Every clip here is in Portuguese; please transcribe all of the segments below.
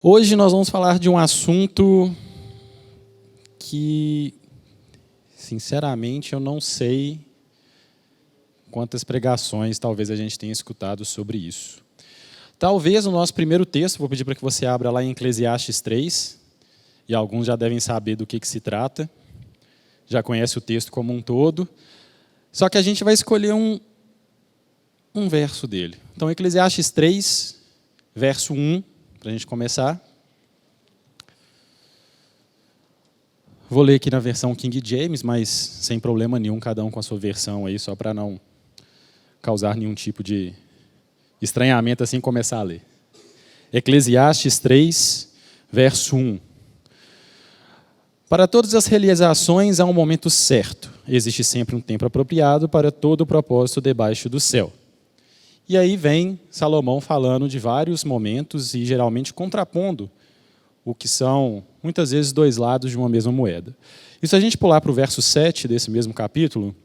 Hoje nós vamos falar de um assunto que, sinceramente, eu não sei quantas pregações talvez a gente tenha escutado sobre isso. Talvez o nosso primeiro texto, vou pedir para que você abra lá em Eclesiastes 3, e alguns já devem saber do que se trata, já conhece o texto como um todo, só que a gente vai escolher um verso dele. Então, Eclesiastes 3, verso 1, para a gente começar. Vou ler aqui na versão King James, mas sem problema nenhum, cada um com a sua versão aí, só para não causar nenhum tipo de estranhamento assim começar a ler. Eclesiastes 3, verso 1. Para todas as realizações há um momento certo. Existe sempre um tempo apropriado para todo o propósito debaixo do céu. E aí vem Salomão falando de vários momentos e geralmente contrapondo o que são, muitas vezes, dois lados de uma mesma moeda. E se a gente pular para o verso 7 desse mesmo capítulo,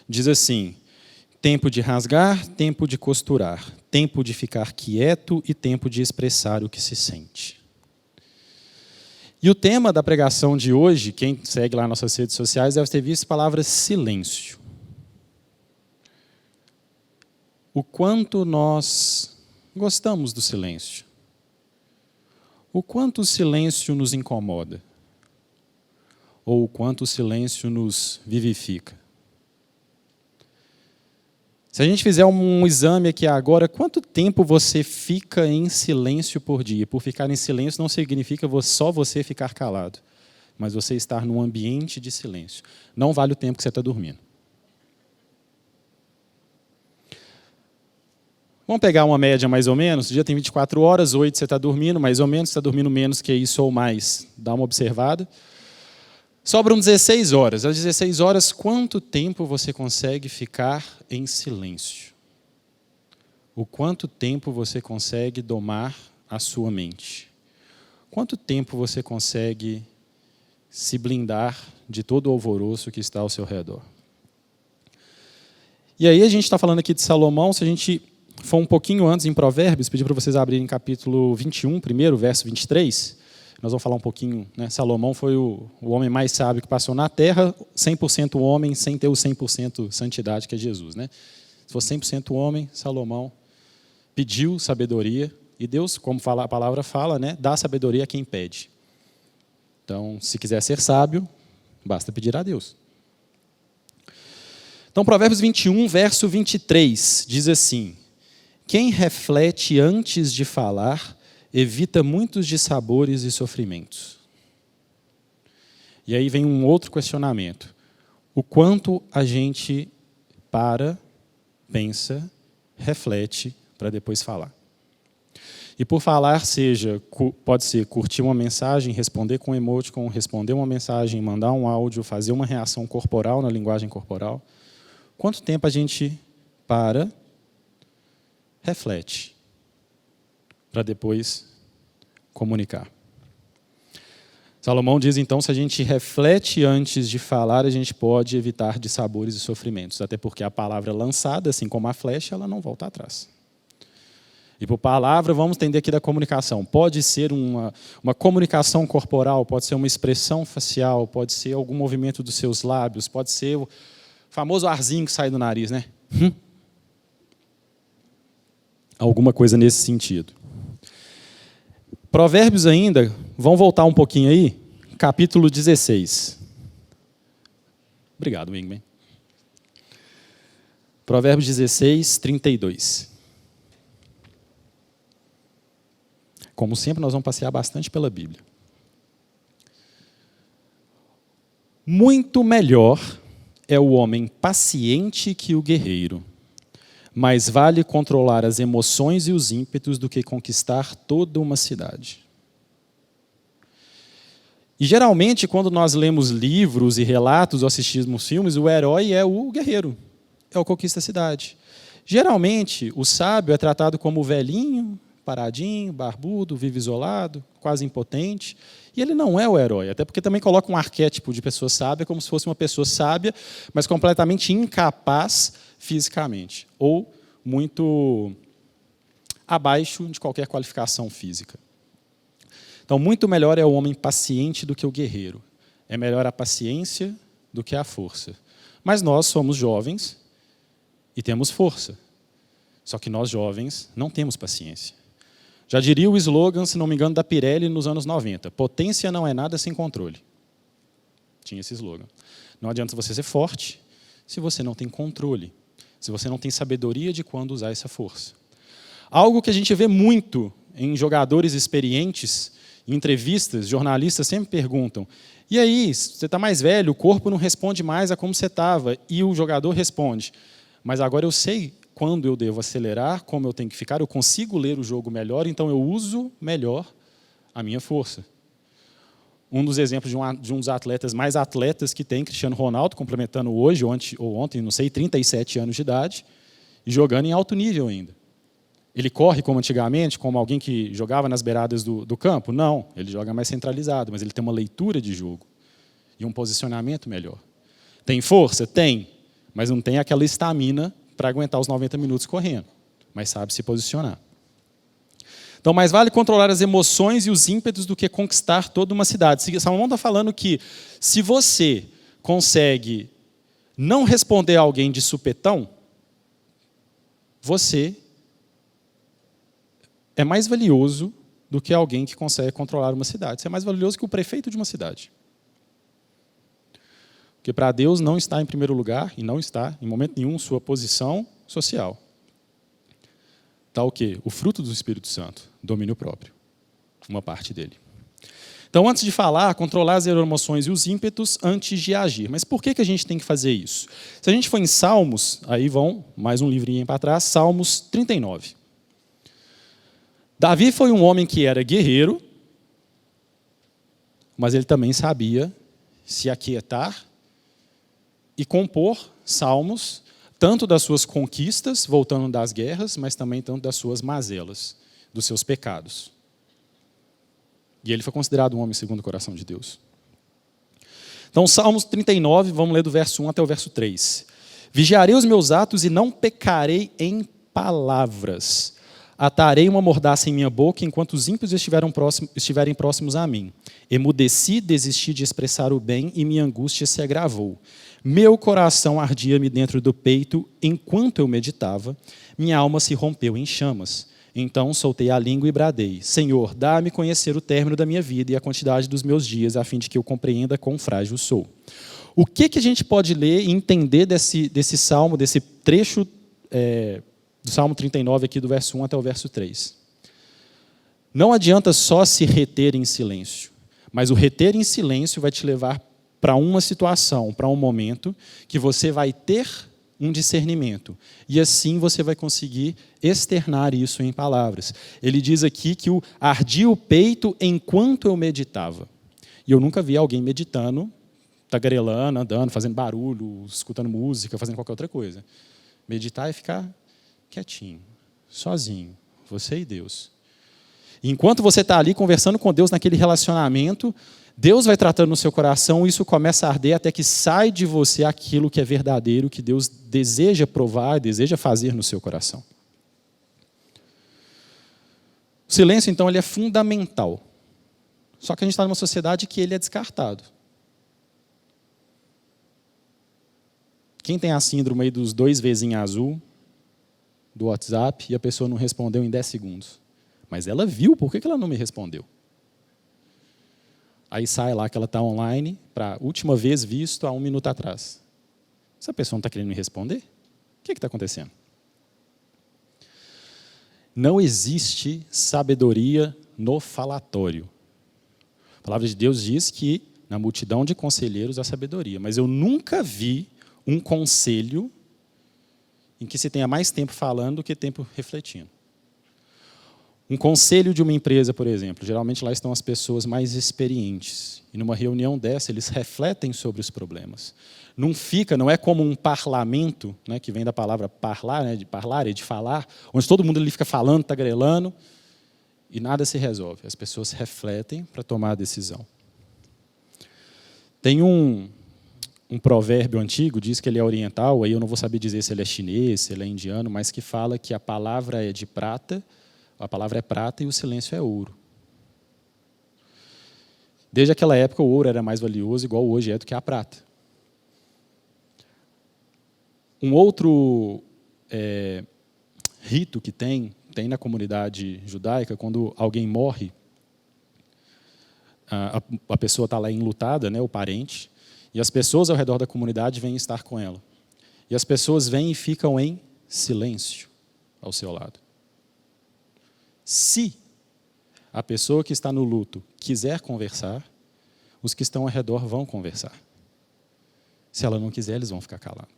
diz assim: tempo de rasgar, tempo de costurar, tempo de ficar quieto e tempo de expressar o que se sente. E o tema da pregação de hoje, quem segue lá nas nossas redes sociais deve ter visto a palavra silêncio. O quanto nós gostamos do silêncio. O quanto o silêncio nos incomoda. Ou o quanto o silêncio nos vivifica. Se a gente fizer um exame aqui agora, quanto tempo você fica em silêncio por dia? Por ficar em silêncio não significa só você ficar calado, mas você estar num ambiente de silêncio. Não vale o tempo que você está dormindo. Vamos pegar uma média mais ou menos, o dia tem 24 horas, 8 você está dormindo, mais ou menos, você está dormindo menos que isso ou mais, dá uma observada. Sobram 16 horas. Às 16 horas, quanto tempo você consegue ficar em silêncio? O quanto tempo você consegue domar a sua mente? Quanto tempo você consegue se blindar de todo o alvoroço que está ao seu redor? E aí a gente está falando aqui de Salomão, se a gente for um pouquinho antes em Provérbios, pedir para vocês abrirem capítulo 21, primeiro, verso 23, nós vamos falar um pouquinho, né? Salomão foi o homem mais sábio que passou na terra, 100% homem, sem ter o 100% santidade que é Jesus, né? Se fosse 100% homem, Salomão pediu sabedoria, e Deus, como a palavra fala, né, dá sabedoria a quem pede. Então, se quiser ser sábio, basta pedir a Deus. Então, Provérbios 21, verso 23, diz assim: quem reflete antes de falar, evita muitos dissabores e sofrimentos. E aí vem um outro questionamento. O quanto a gente para, pensa, reflete para depois falar. E por falar, pode ser curtir uma mensagem, responder com emoticon, responder uma mensagem, mandar um áudio, fazer uma reação corporal na linguagem corporal. Quanto tempo a gente para, reflete, para depois comunicar. Salomão diz, então, se a gente reflete antes de falar, a gente pode evitar dissabores e sofrimentos, até porque a palavra lançada, assim como a flecha, ela não volta atrás. E por palavra, vamos entender aqui da comunicação. Pode ser uma comunicação corporal, pode ser uma expressão facial, pode ser algum movimento dos seus lábios, pode ser o famoso arzinho que sai do nariz, né? Alguma coisa nesse sentido. Provérbios ainda, vamos voltar um pouquinho aí, capítulo 16. Obrigado, Wingman. Provérbios 16, 32. Como sempre, nós vamos passear bastante pela Bíblia. Muito melhor é o homem paciente que o guerreiro. Mais vale controlar as emoções e os ímpetos do que conquistar toda uma cidade. E geralmente, quando nós lemos livros e relatos ou assistimos filmes, o herói é o guerreiro, é o que conquista a cidade. Geralmente, o sábio é tratado como o velhinho, paradinho, barbudo, vive isolado, quase impotente. E ele não é o herói, até porque também coloca um arquétipo de pessoa sábia como se fosse uma pessoa sábia, mas completamente incapaz fisicamente, ou muito abaixo de qualquer qualificação física. Então, muito melhor é o homem paciente do que o guerreiro. É melhor a paciência do que a força. Mas nós somos jovens e temos força. Só que nós, jovens, não temos paciência. Já diria o slogan, se não me engano, da Pirelli nos anos 90. Potência não é nada sem controle. Tinha esse slogan. Não adianta você ser forte se você não tem controle. Se você não tem sabedoria de quando usar essa força. Algo que a gente vê muito em jogadores experientes, em entrevistas, jornalistas sempre perguntam: e aí, você está mais velho, o corpo não responde mais a como você estava. E o jogador responde: mas agora eu sei quando eu devo acelerar, como eu tenho que ficar, eu consigo ler o jogo melhor, então eu uso melhor a minha força. Um dos exemplos de um dos atletas mais atletas que tem, Cristiano Ronaldo, complementando hoje ou ontem, não sei, 37 anos de idade, e jogando em alto nível ainda. Ele corre como antigamente, como alguém que jogava nas beiradas do campo? Não, ele joga mais centralizado, mas ele tem uma leitura de jogo e um posicionamento melhor. Tem força? Tem, mas não tem aquela estamina para aguentar os 90 minutos correndo, mas sabe se posicionar. Então, mais vale controlar as emoções e os ímpetos do que conquistar toda uma cidade. Salomão está falando que, se você consegue não responder a alguém de supetão, você é mais valioso do que alguém que consegue controlar uma cidade. Você é mais valioso que o prefeito de uma cidade. Porque para Deus não está em primeiro lugar, e não está, em momento nenhum, sua posição social. Está o quê? O fruto do Espírito Santo, domínio próprio, uma parte dele. Então, antes de falar, controlar as emoções e os ímpetos antes de agir. Mas por que a gente tem que fazer isso? Se a gente for em Salmos, aí vão mais um livrinho para trás, Salmos 39. Davi foi um homem que era guerreiro, mas ele também sabia se aquietar e compor salmos, tanto das suas conquistas, voltando das guerras, mas também tanto das suas mazelas, dos seus pecados. E ele foi considerado um homem segundo o coração de Deus. Então, Salmos 39, vamos ler do verso 1 até o verso 3. Vigiarei os meus atos e não pecarei em palavras. Atarei uma mordaça em minha boca enquanto os ímpios estiverem próximos a mim. Emudeci, desisti de expressar o bem e minha angústia se agravou. Meu coração ardia-me dentro do peito enquanto eu meditava. Minha alma se rompeu em chamas. Então soltei a língua e bradei: Senhor, dá-me conhecer o término da minha vida e a quantidade dos meus dias, a fim de que eu compreenda quão frágil sou. O que a gente pode ler e entender desse salmo, desse trecho do Salmo 39, aqui do verso 1 até o verso 3? Não adianta só se reter em silêncio, mas o reter em silêncio vai te levar para uma situação, para um momento, que você vai ter um discernimento. E assim você vai conseguir externar isso em palavras. Ele diz aqui que ardia o peito enquanto eu meditava. E eu nunca vi alguém meditando, tagarelando, andando, fazendo barulho, escutando música, fazendo qualquer outra coisa. Meditar é ficar quietinho, sozinho, você e Deus. E enquanto você está ali conversando com Deus naquele relacionamento, Deus vai tratando no seu coração, isso começa a arder até que sai de você aquilo que é verdadeiro, que Deus deseja provar, deseja fazer no seu coração. O silêncio, então, ele é fundamental. Só que a gente está numa sociedade que ele é descartado. Quem tem a síndrome aí dos 2 vezinhos azul do WhatsApp e a pessoa não respondeu em 10 segundos? Mas ela viu, por que ela não me respondeu? Aí sai lá que ela está online, para a última vez visto há 1 minuto atrás. Essa pessoa não está querendo me responder? O que está acontecendo? Não existe sabedoria no falatório. A palavra de Deus diz que na multidão de conselheiros há sabedoria, mas eu nunca vi um conselho em que se tenha mais tempo falando do que tempo refletindo. Um conselho de uma empresa, por exemplo, geralmente lá estão as pessoas mais experientes. E numa reunião dessa, eles refletem sobre os problemas. Não é como um parlamento, né, que vem da palavra parlar, né, de parlare, de falar, onde todo mundo ali fica falando, tagarelando, e nada se resolve. As pessoas refletem para tomar a decisão. Tem um provérbio antigo, diz que ele é oriental, aí eu não vou saber dizer se ele é chinês, se ele é indiano, mas que fala que a palavra é de prata, a palavra é prata e o silêncio é ouro. Desde aquela época, o ouro era mais valioso, igual hoje é, do que a prata. Um outro rito que tem na comunidade judaica, quando alguém morre, a pessoa está lá enlutada, né, o parente, e as pessoas ao redor da comunidade vêm estar com ela. E as pessoas vêm e ficam em silêncio ao seu lado. Se a pessoa que está no luto quiser conversar, os que estão ao redor vão conversar. Se ela não quiser, eles vão ficar calados.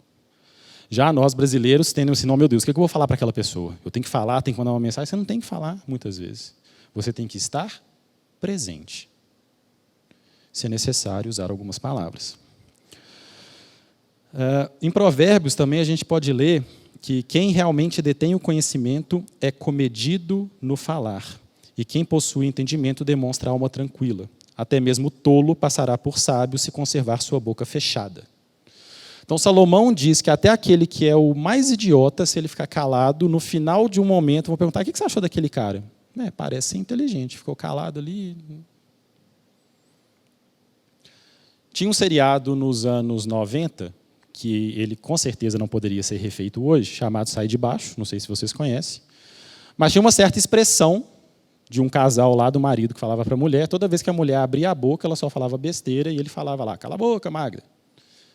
Já nós, brasileiros, temos assim, oh, meu Deus, o que eu vou falar para aquela pessoa? Eu tenho que falar, tenho que mandar uma mensagem? Você não tem que falar, muitas vezes. Você tem que estar presente. Se é necessário, usar algumas palavras. Em Provérbios também a gente pode ler que quem realmente detém o conhecimento é comedido no falar, e quem possui entendimento demonstra alma tranquila. Até mesmo o tolo passará por sábio se conservar sua boca fechada. Então Salomão diz que até aquele que é o mais idiota, se ele ficar calado, no final de um momento, vão perguntar, o que você achou daquele cara? Parece ser inteligente, ficou calado ali. Tinha um seriado nos anos 90, que ele com certeza não poderia ser refeito hoje, chamado Sai de Baixo, não sei se vocês conhecem, mas tinha uma certa expressão de um casal lá do marido que falava para a mulher, toda vez que a mulher abria a boca, ela só falava besteira, e ele falava lá, cala a boca, magra.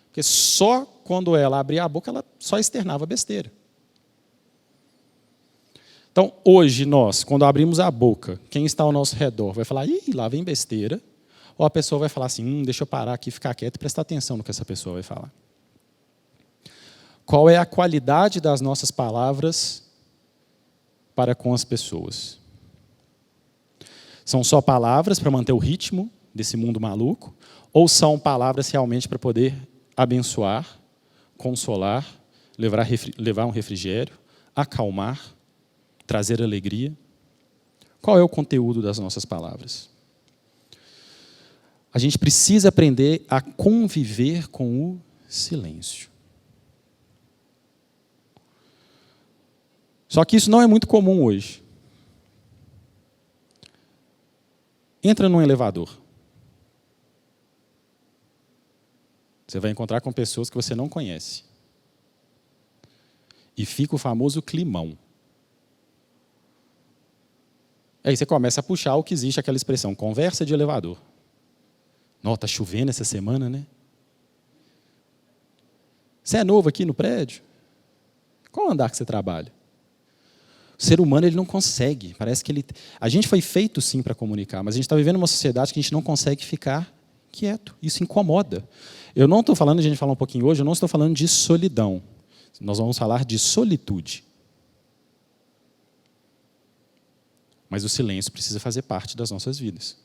Porque só quando ela abria a boca, ela só externava besteira. Então, hoje, nós, quando abrimos a boca, quem está ao nosso redor vai falar, ih, lá vem besteira, ou a pessoa vai falar assim, deixa eu parar aqui, ficar quieto e prestar atenção no que essa pessoa vai falar. Qual é a qualidade das nossas palavras para com as pessoas? São só palavras para manter o ritmo desse mundo maluco? Ou são palavras realmente para poder abençoar, consolar, levar um refrigério, acalmar, trazer alegria? Qual é o conteúdo das nossas palavras? A gente precisa aprender a conviver com o silêncio. Só que isso não é muito comum hoje. Entra num elevador. Você vai encontrar com pessoas que você não conhece. E fica o famoso climão. Aí você começa a puxar o que existe, aquela expressão, conversa de elevador. Não, está chovendo essa semana, né? Você é novo aqui no prédio? Qual andar que você trabalha? O ser humano ele não consegue. Parece que ele. A gente foi feito sim para comunicar, mas a gente está vivendo uma sociedade que a gente não consegue ficar quieto. Isso incomoda. Eu não estou falando, a gente falar um pouquinho hoje, eu não estou falando de solidão. Nós vamos falar de solitude. Mas o silêncio precisa fazer parte das nossas vidas.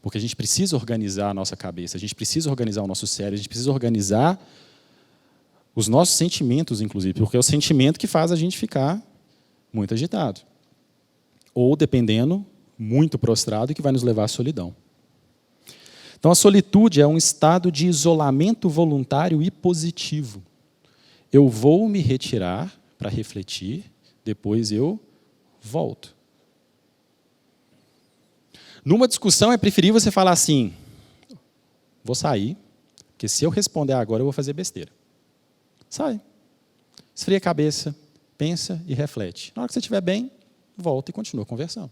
Porque a gente precisa organizar a nossa cabeça, a gente precisa organizar o nosso cérebro, a gente precisa organizar os nossos sentimentos, inclusive, porque é o sentimento que faz a gente ficar muito agitado. Ou, dependendo, muito prostrado, e que vai nos levar à solidão. Então, a solitude é um estado de isolamento voluntário e positivo. Eu vou me retirar para refletir, depois eu volto. Numa discussão, é preferível você falar assim, vou sair, porque se eu responder agora, eu vou fazer besteira. Sai. Esfria a cabeça, pensa e reflete. Na hora que você estiver bem, volta e continua conversando.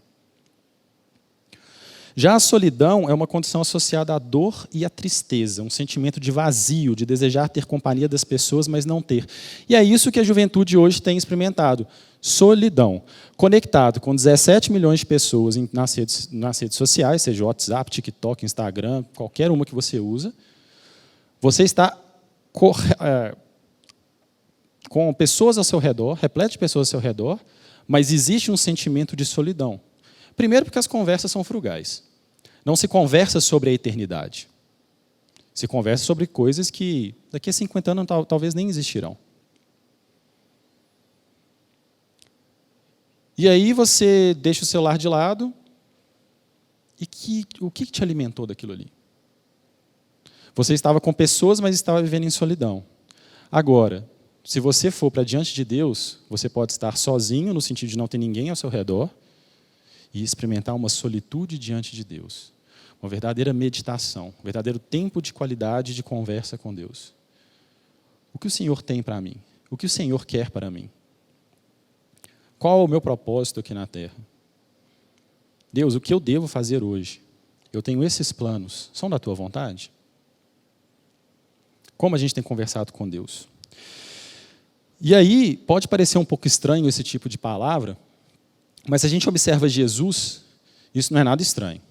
Já a solidão é uma condição associada à dor e à tristeza, um sentimento de vazio, de desejar ter companhia das pessoas, mas não ter. E é isso que a juventude hoje tem experimentado. Solidão. Conectado com 17 milhões de pessoas nas redes sociais, seja WhatsApp, TikTok, Instagram, qualquer uma que você usa, você está com pessoas ao seu redor, repleto de pessoas ao seu redor, mas existe um sentimento de solidão. Primeiro porque as conversas são frugais. Não se conversa sobre a eternidade. Se conversa sobre coisas que daqui a 50 anos talvez nem existirão. E aí você deixa o celular de lado, e o que te alimentou daquilo ali? Você estava com pessoas, mas estava vivendo em solidão. Agora, se você for para diante de Deus, você pode estar sozinho, no sentido de não ter ninguém ao seu redor, e experimentar uma solitude diante de Deus. uma verdadeira meditação, um verdadeiro tempo de qualidade de conversa com Deus. O que o Senhor tem para mim? O que o Senhor quer para mim? Qual é o meu propósito aqui na terra? Deus, o que eu devo fazer hoje? Eu tenho esses planos, são da tua vontade? Como a gente tem conversado com Deus? E aí, pode parecer um pouco estranho esse tipo de palavra, mas se a gente observa Jesus, isso não é nada estranho.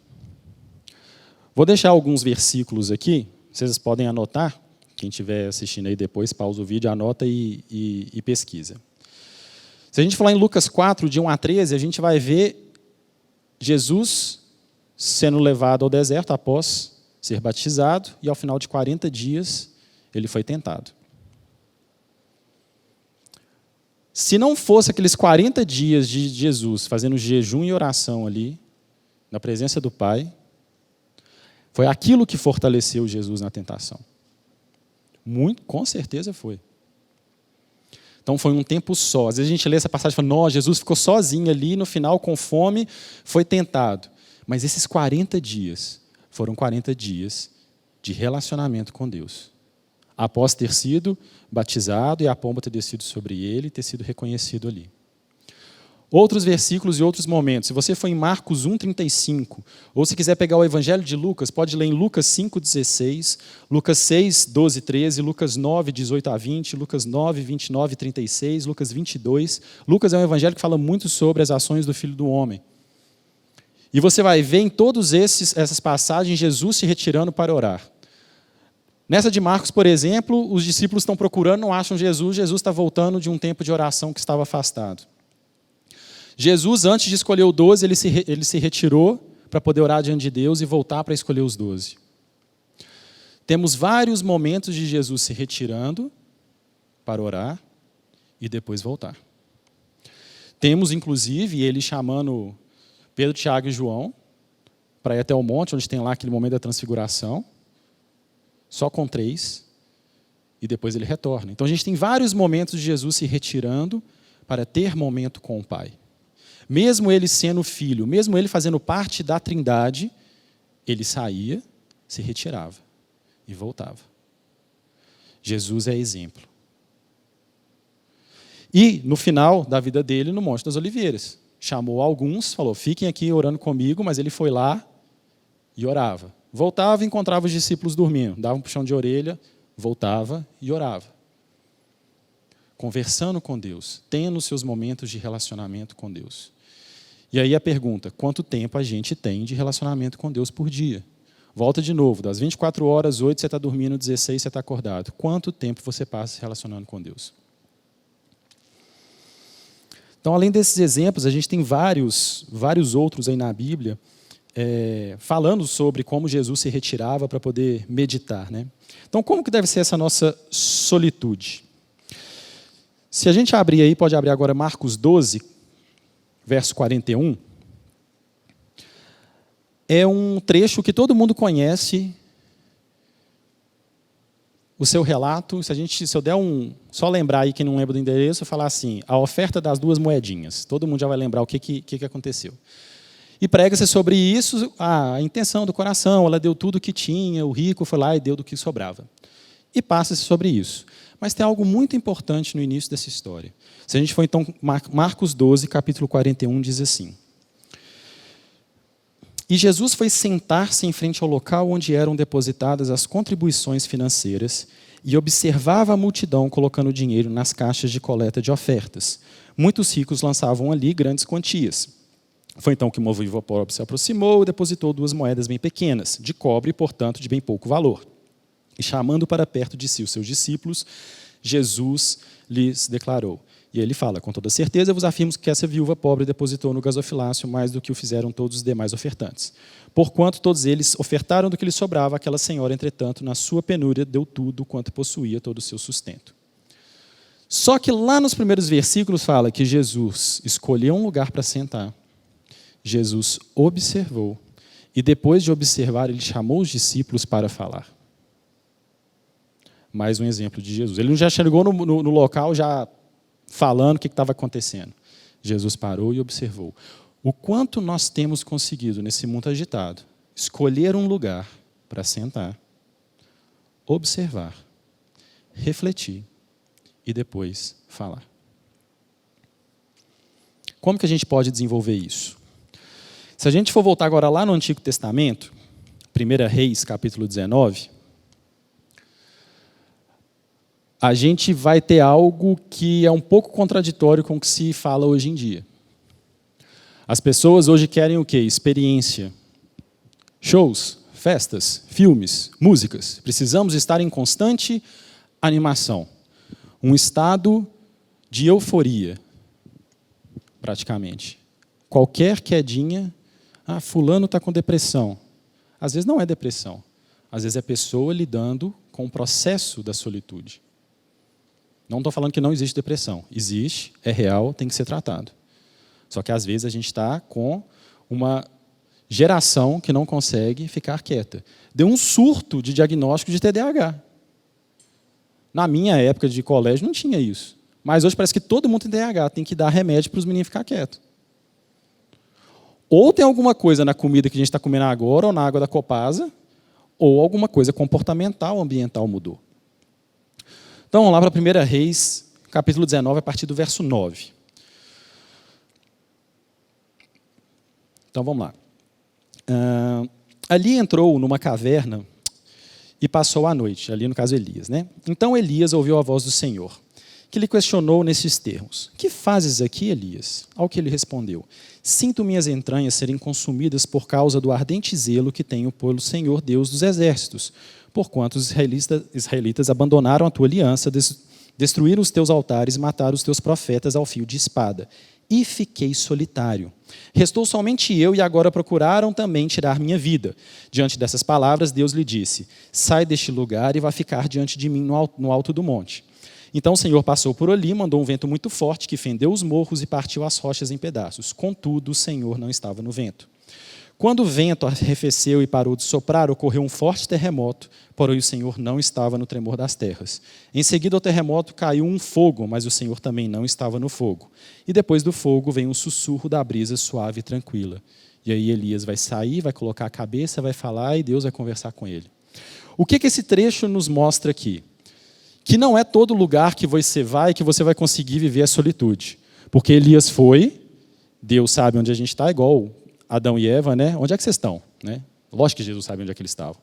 Vou deixar alguns versículos aqui, vocês podem anotar, quem estiver assistindo aí depois, pausa o vídeo, anota e pesquisa. Se a gente falar em Lucas 4, de 1 a 13, a gente vai ver Jesus sendo levado ao deserto após ser batizado, e ao final de 40 dias ele foi tentado. Se não fosse aqueles 40 dias de Jesus fazendo jejum e oração ali, na presença do Pai, foi aquilo que fortaleceu Jesus na tentação. Muito, com certeza foi. Então foi um tempo só. Às vezes a gente lê essa passagem e fala, nossa, Jesus ficou sozinho ali, no final, com fome, foi tentado. Mas esses 40 dias foram 40 dias de relacionamento com Deus. Após ter sido batizado e a pomba ter descido sobre ele e ter sido reconhecido ali. Outros versículos e outros momentos. Se você for em Marcos 1,35, ou se quiser pegar o Evangelho de Lucas, pode ler em Lucas 5,16, Lucas 6, 12, 13, Lucas 9, 18 a 20, Lucas 9, 29 e 36, Lucas 22. Lucas é um evangelho que fala muito sobre as ações do Filho do Homem. E você vai ver em todas essas passagens Jesus se retirando para orar. Nessa de Marcos, por exemplo, os discípulos estão procurando, não acham Jesus, Jesus está voltando de um tempo de oração que estava afastado. Jesus, antes de escolher o 12, ele se retirou para poder orar diante de Deus e voltar para escolher os 12. Temos vários momentos de Jesus se retirando para orar e depois voltar. Temos, inclusive, ele chamando Pedro, Tiago e João para ir até o monte, onde tem lá aquele momento da transfiguração, só com 3, e depois ele retorna. Então a gente tem vários momentos de Jesus se retirando para ter momento com o Pai. Mesmo ele sendo filho, mesmo ele fazendo parte da Trindade, ele saía, se retirava e voltava. Jesus é exemplo. E, no final da vida dele, no Monte das Oliveiras, chamou alguns, falou, fiquem aqui orando comigo, mas ele foi lá e orava. Voltava e encontrava os discípulos dormindo, dava um puxão de orelha, voltava e orava. Conversando com Deus, tendo seus momentos de relacionamento com Deus. E aí a pergunta, quanto tempo a gente tem de relacionamento com Deus por dia? Volta de novo, das 24 horas, 8 você está dormindo, 16 você está acordado. Quanto tempo você passa se relacionando com Deus? Então, além desses exemplos, a gente tem vários outros aí na Bíblia, falando sobre como Jesus se retirava para poder meditar, né? Então, como que deve ser essa nossa solitude? Se a gente abrir aí, pode abrir agora Marcos 12, verso 41. É um trecho que todo mundo conhece, o seu relato. Se eu der só lembrar aí, quem não lembra do endereço, eu falar assim, a oferta das 2 moedinhas. Todo mundo já vai lembrar o que aconteceu. E prega-se sobre isso, a intenção do coração, ela deu tudo o que tinha, o rico foi lá e deu do que sobrava. E passa-se sobre isso. Mas tem algo muito importante no início dessa história. Se a gente for então, Marcos 12, capítulo 41, diz assim. E Jesus foi sentar-se em frente ao local onde eram depositadas as contribuições financeiras e observava a multidão colocando dinheiro nas caixas de coleta de ofertas. Muitos ricos lançavam ali grandes quantias. Foi então que o vivo pobre se aproximou e depositou 2 moedas bem pequenas, de cobre e, portanto, de bem pouco valor. E chamando para perto de si os seus discípulos, Jesus lhes declarou. E ele fala, com toda certeza, eu vos afirmo que essa viúva pobre depositou no gasofilácio mais do que o fizeram todos os demais ofertantes. Porquanto todos eles ofertaram do que lhes sobrava, aquela senhora, entretanto, na sua penúria, deu tudo quanto possuía, todo o seu sustento. Só que lá nos primeiros versículos fala que Jesus escolheu um lugar para sentar, Jesus observou, e depois de observar, ele chamou os discípulos para falar. Mais um exemplo de Jesus. Ele não já chegou no local já falando o que estava acontecendo. Jesus parou e observou. O quanto nós temos conseguido nesse mundo agitado escolher um lugar para sentar, observar, refletir e depois falar. Como que a gente pode desenvolver isso? Se a gente for voltar agora lá no Antigo Testamento, 1 Reis, capítulo 19, a gente vai ter algo que é um pouco contraditório com o que se fala hoje em dia. As pessoas hoje querem o quê? Experiência. Shows, festas, filmes, músicas. Precisamos estar em constante animação. Um estado de euforia, praticamente. Qualquer quedinha, fulano está com depressão. Às vezes não é depressão. Às vezes é a pessoa lidando com o processo da solitude. Não estou falando que não existe depressão. Existe, é real, tem que ser tratado. Só que às vezes a gente está com uma geração que não consegue ficar quieta. Deu um surto de diagnóstico de TDAH. Na minha época de colégio não tinha isso. Mas hoje parece que todo mundo tem TDAH, tem que dar remédio para os meninos ficar quietos. Ou tem alguma coisa na comida que a gente está comendo agora, ou na água da Copasa, ou alguma coisa comportamental, ambiental mudou. Então, vamos lá para 1 Reis, capítulo 19, a partir do verso 9. Então, vamos lá. Ali entrou numa caverna e passou a noite, ali no caso Elias, né? Então Elias ouviu a voz do Senhor, que lhe questionou nesses termos: que fazes aqui, Elias? Ao que ele respondeu: sinto minhas entranhas serem consumidas por causa do ardente zelo que tenho pelo Senhor Deus dos exércitos, porquanto os israelitas abandonaram a tua aliança, destruíram os teus altares e mataram os teus profetas ao fio de espada. E fiquei solitário. Restou somente eu, e agora procuraram também tirar minha vida. Diante dessas palavras, Deus lhe disse: sai deste lugar e vá ficar diante de mim no alto do monte. Então o Senhor passou por ali, mandou um vento muito forte que fendeu os morros e partiu as rochas em pedaços. Contudo, o Senhor não estava no vento. Quando o vento arrefeceu e parou de soprar, ocorreu um forte terremoto, porém o Senhor não estava no tremor das terras. Em seguida ao terremoto caiu um fogo, mas o Senhor também não estava no fogo. E depois do fogo vem um sussurro da brisa suave e tranquila. E aí Elias vai sair, vai colocar a cabeça, vai falar e Deus vai conversar com ele. O que esse trecho nos mostra aqui? Que não é todo lugar que você vai que você vai conseguir viver a solitude. Porque Elias foi, Deus sabe onde a gente está, igual Adão e Eva, né? Onde é que vocês estão? Né? Lógico que Jesus sabe onde é que eles estavam.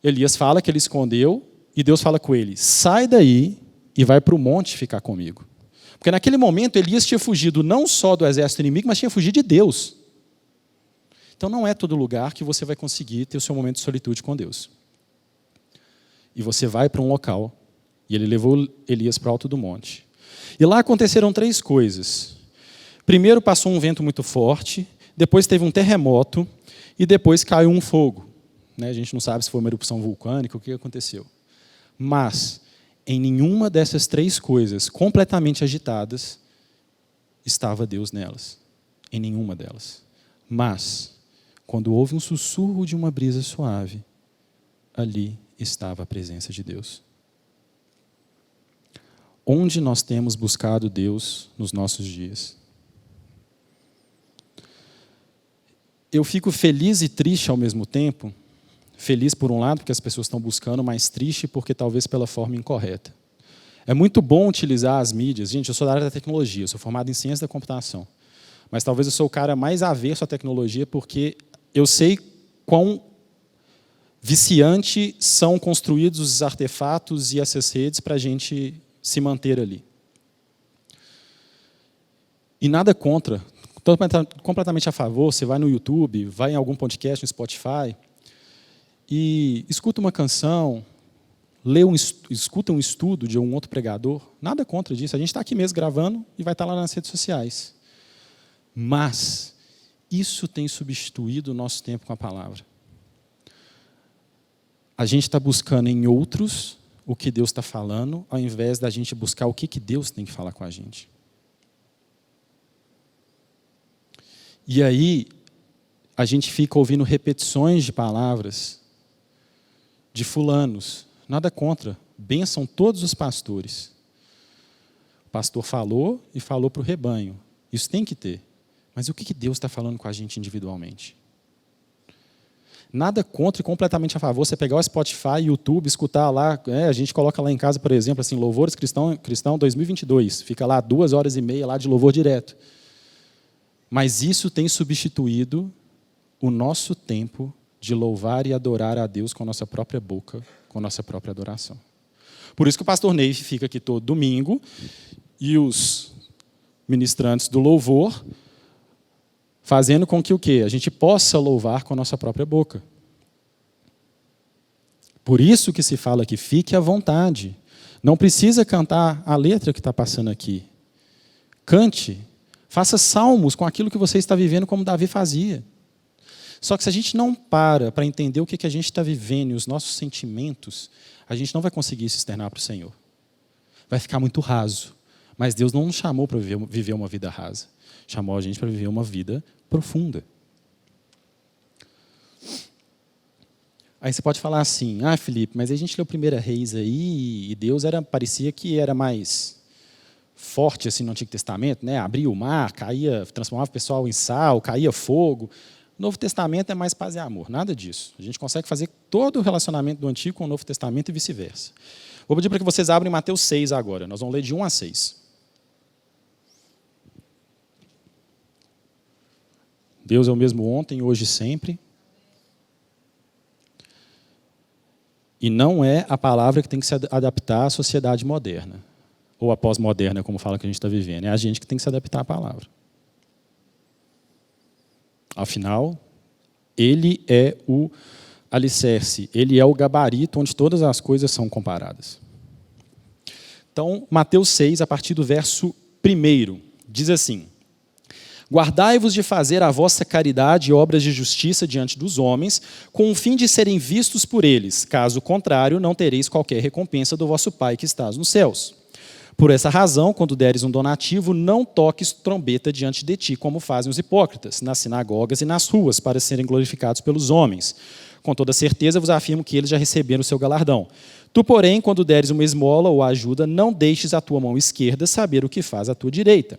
Elias fala que ele escondeu e Deus fala com ele: sai daí e vai para o monte ficar comigo. Porque naquele momento Elias tinha fugido não só do exército inimigo, mas tinha fugido de Deus. Então não é todo lugar que você vai conseguir ter o seu momento de solitude com Deus. E você vai para um local, e ele levou Elias para o alto do monte. E lá aconteceram 3 coisas. Primeiro passou um vento muito forte, depois teve um terremoto, e depois caiu um fogo. A gente não sabe se foi uma erupção vulcânica, o que aconteceu. Mas, em nenhuma dessas 3 coisas, completamente agitadas, estava Deus nelas. Em nenhuma delas. Mas, quando houve um sussurro de uma brisa suave, ali estava a presença de Deus. Onde nós temos buscado Deus nos nossos dias? Eu fico feliz e triste ao mesmo tempo. Feliz por um lado, porque as pessoas estão buscando, mas triste porque talvez pela forma incorreta. É muito bom utilizar as mídias. Gente, eu sou da área da tecnologia, eu sou formado em ciência da computação. Mas talvez eu sou o cara mais avesso à tecnologia porque eu sei quão viciante são construídos os artefatos e essas redes para a gente se manter ali. E nada contra, estou completamente a favor. Você vai no YouTube, vai em algum podcast, no Spotify, e escuta uma canção, escuta um estudo de um outro pregador. Nada contra disso. A gente está aqui mesmo gravando e vai estar lá nas redes sociais. Mas isso tem substituído o nosso tempo com a palavra. A gente está buscando em outros o que Deus está falando, ao invés da gente buscar o que Deus tem que falar com a gente. E aí, a gente fica ouvindo repetições de palavras de fulanos. Nada contra. Bençam todos os pastores. O pastor falou e falou para o rebanho. Isso tem que ter. Mas o que Deus está falando com a gente individualmente? Nada contra e completamente a favor. Você pegar o Spotify, YouTube, escutar lá, a gente coloca lá em casa, por exemplo, assim, Louvores Cristão 2022. Fica lá 2h30 lá de louvor direto. Mas isso tem substituído o nosso tempo de louvar e adorar a Deus com a nossa própria boca, com a nossa própria adoração. Por isso que o pastor Ney fica aqui todo domingo e os ministrantes do louvor fazendo com que o quê? A gente possa louvar com a nossa própria boca. Por isso que se fala que fique à vontade. Não precisa cantar a letra que está passando aqui. Cante. Faça salmos com aquilo que você está vivendo como Davi fazia. Só que se a gente não para entender o que a gente está vivendo e os nossos sentimentos, a gente não vai conseguir se externar para o Senhor. Vai ficar muito raso. Mas Deus não nos chamou para viver uma vida rasa. Chamou a gente para viver uma vida profunda. Aí você pode falar assim, Felipe, mas a gente leu 1 Reis aí e Deus parecia que era mais forte assim no Antigo Testamento, né? Abria o mar, transformava o pessoal em sal, caía fogo. O Novo Testamento é mais paz e amor, nada disso. A gente consegue fazer todo o relacionamento do Antigo com o Novo Testamento e vice-versa. Vou pedir para que vocês abram Mateus 6 agora, nós vamos ler de 1 a 6. Deus é o mesmo ontem, hoje e sempre. E não é a palavra que tem que se adaptar à sociedade moderna, ou à pós-moderna, como fala que a gente está vivendo. É a gente que tem que se adaptar à palavra. Afinal, ele é o alicerce, ele é o gabarito onde todas as coisas são comparadas. Então, Mateus 6, a partir do verso 1, diz assim: Guardai-vos de fazer a vossa caridade e obras de justiça diante dos homens, com o fim de serem vistos por eles. Caso contrário, não tereis qualquer recompensa do vosso Pai que estás nos céus. Por essa razão, quando deres um donativo, não toques trombeta diante de ti, como fazem os hipócritas, nas sinagogas e nas ruas, para serem glorificados pelos homens. Com toda certeza vos afirmo que eles já receberam o seu galardão. Tu, porém, quando deres uma esmola ou ajuda, não deixes a tua mão esquerda saber o que faz a tua direita,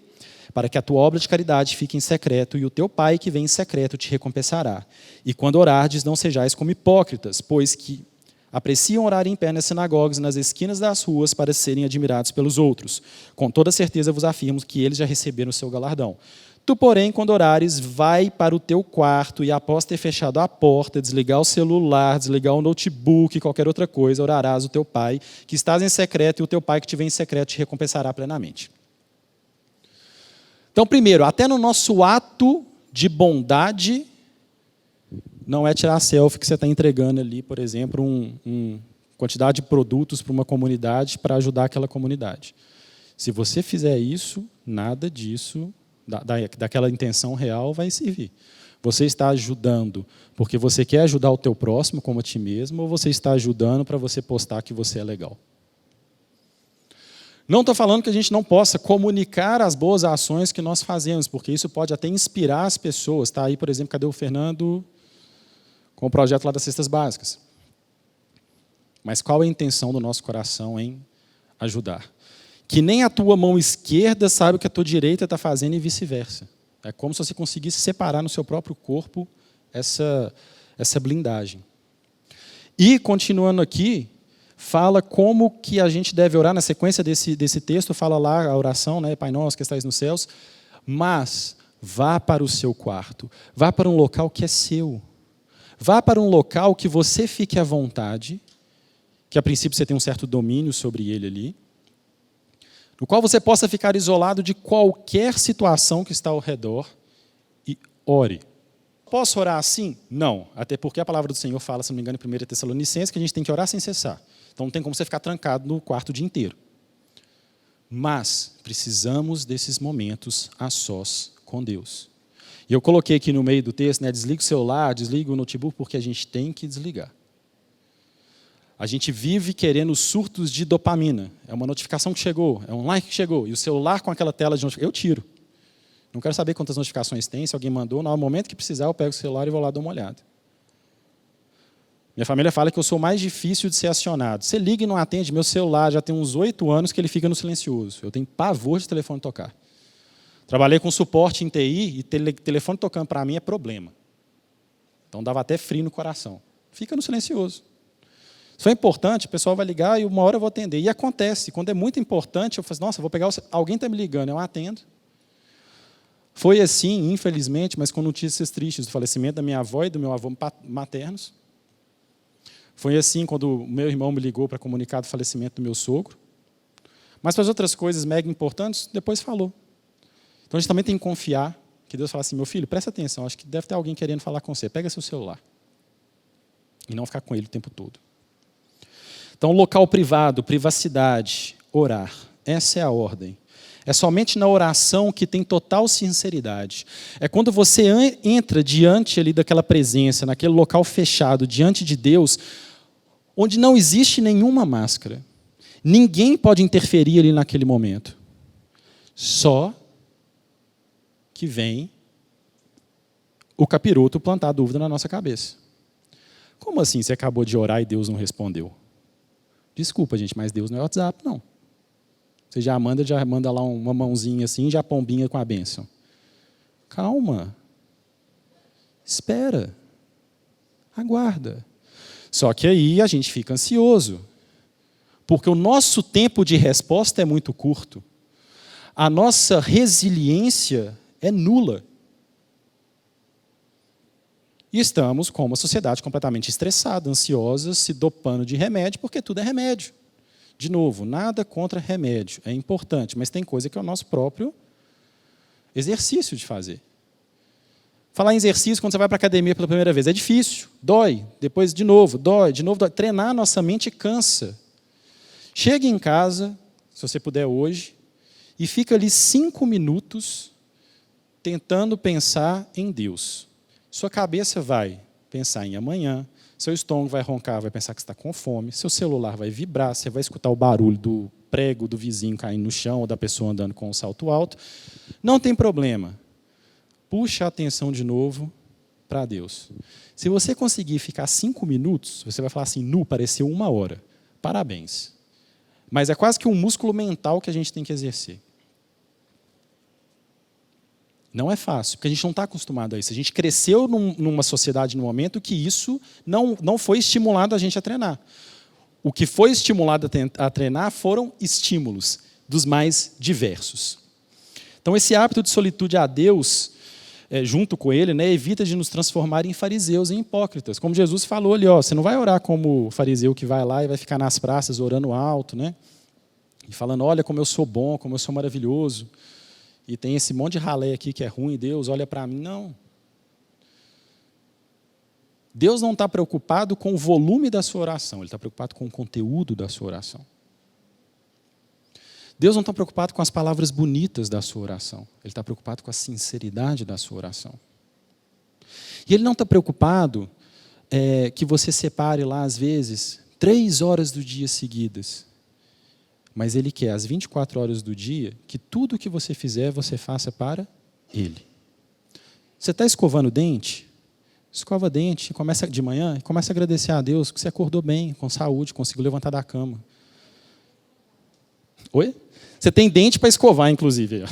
para que a tua obra de caridade fique em secreto, e o teu Pai que vem em secreto te recompensará. E quando orardes, não sejais como hipócritas, pois que apreciam orar em pé nas sinagogas e nas esquinas das ruas para serem admirados pelos outros. Com toda certeza vos afirmo que eles já receberam o seu galardão. Tu, porém, quando orares, vai para o teu quarto e, após ter fechado a porta, desligar o celular, desligar o notebook, qualquer outra coisa, orarás o teu Pai, que estás em secreto, e o teu Pai que te vem em secreto te recompensará plenamente. Então, primeiro, até no nosso ato de bondade, não é tirar a selfie que você está entregando ali, por exemplo, uma quantidade de produtos para uma comunidade para ajudar aquela comunidade. Se você fizer isso, nada disso, daquela intenção real, vai servir. Você está ajudando porque você quer ajudar o teu próximo como a ti mesmo, ou você está ajudando para você postar que você é legal? Não estou falando que a gente não possa comunicar as boas ações que nós fazemos, porque isso pode até inspirar as pessoas. Está aí, por exemplo, cadê o Fernando com o projeto lá das cestas básicas? Mas qual é a intenção do nosso coração em ajudar? Que nem a tua mão esquerda sabe o que a tua direita está fazendo e vice-versa. É como se você conseguisse separar no seu próprio corpo essa blindagem. E, continuando aqui, fala como que a gente deve orar. Na sequência desse texto, fala lá a oração, né? Pai nosso que estais nos céus, mas vá para o seu quarto, vá para um local que é seu, vá para um local que você fique à vontade, que a princípio você tem um certo domínio sobre ele ali, no qual você possa ficar isolado de qualquer situação que está ao redor e ore. Posso orar assim? Não, até porque a palavra do Senhor fala, se não me engano, em 1 Tessalonicenses, que a gente tem que orar sem cessar. Então não tem como você ficar trancado no quarto o dia inteiro. Mas precisamos desses momentos a sós com Deus. E eu coloquei aqui no meio do texto, né, desliga o celular, desliga o notebook, porque a gente tem que desligar. A gente vive querendo surtos de dopamina. É uma notificação que chegou, é um like que chegou, e o celular com aquela tela de notificação, eu tiro. Não quero saber quantas notificações tem, se alguém mandou, no momento que precisar eu pego o celular e vou lá dar uma olhada. Minha família fala que eu sou mais difícil de ser acionado. Você liga e não atende, meu celular já tem uns 8 anos que ele fica no silencioso. Eu tenho pavor de telefone tocar. Trabalhei com suporte em TI e telefone tocando para mim é problema. Então dava até frio no coração. Fica no silencioso. Se for importante, o pessoal vai ligar e uma hora eu vou atender. E acontece, quando é muito importante, eu falo, nossa, vou pegar, alguém está me ligando, eu atendo. Foi assim, infelizmente, mas com notícias tristes do falecimento da minha avó e do meu avô maternos. Foi assim quando o meu irmão me ligou para comunicar do falecimento do meu sogro. Mas para as outras coisas mega importantes, depois falou. Então a gente também tem que confiar que Deus fala assim, meu filho, presta atenção, acho que deve ter alguém querendo falar com você. Pega seu celular. E não ficar com ele o tempo todo. Então, local privado, privacidade, orar. Essa é a ordem. É somente na oração que tem total sinceridade. É quando você entra diante ali daquela presença, naquele local fechado, diante de Deus, onde não existe nenhuma máscara. Ninguém pode interferir ali naquele momento. Só que vem o capiroto plantar dúvida na nossa cabeça. Como assim você acabou de orar e Deus não respondeu? Desculpa, gente, mas Deus não é WhatsApp, não. Você já manda lá uma mãozinha assim, já pombinha com a bênção. Calma. Espera. Aguarda. Só que aí a gente fica ansioso. Porque o nosso tempo de resposta é muito curto. A nossa resiliência é nula. E estamos com uma sociedade completamente estressada, ansiosa, se dopando de remédio, porque tudo é remédio. De novo, nada contra remédio, é importante, mas tem coisa que é o nosso próprio exercício de fazer. Falar em exercício quando você vai para a academia pela primeira vez é difícil, dói, depois de novo, dói. Treinar a nossa mente cansa. Chegue em casa, se você puder hoje, e fica ali 5 minutos tentando pensar em Deus. Sua cabeça vai pensar em amanhã, seu estômago vai roncar, vai pensar que está com fome, seu celular vai vibrar, você vai escutar o barulho do prego do vizinho caindo no chão ou da pessoa andando com um salto alto. Não tem problema. Puxa a atenção de novo para Deus. Se você conseguir ficar 5 minutos, você vai falar assim, pareceu 1 hora. Parabéns. Mas é quase que um músculo mental que a gente tem que exercer. Não é fácil, porque a gente não está acostumado a isso. A gente cresceu numa sociedade, num momento, que isso não foi estimulado a gente a treinar. O que foi estimulado a treinar foram estímulos dos mais diversos. Então, esse hábito de solitude a Deus, junto com ele, evita de nos transformar em fariseus e hipócritas. Como Jesus falou ali, você não vai orar como o fariseu que vai lá e vai ficar nas praças orando alto, e falando, olha como eu sou bom, como eu sou maravilhoso. E tem esse monte de ralé aqui que é ruim, Deus olha para mim. Não. Deus não está preocupado com o volume da sua oração, Ele está preocupado com o conteúdo da sua oração. Deus não está preocupado com as palavras bonitas da sua oração, Ele está preocupado com a sinceridade da sua oração. E Ele não está preocupado que você separe lá, às vezes, 3 horas do dia seguidas. Mas Ele quer, às 24 horas do dia, que tudo o que você fizer, você faça para Ele. Você está escovando o dente? Escova dente, começa de manhã e começa a agradecer a Deus que você acordou bem, com saúde, conseguiu levantar da cama. Oi? Você tem dente para escovar, inclusive.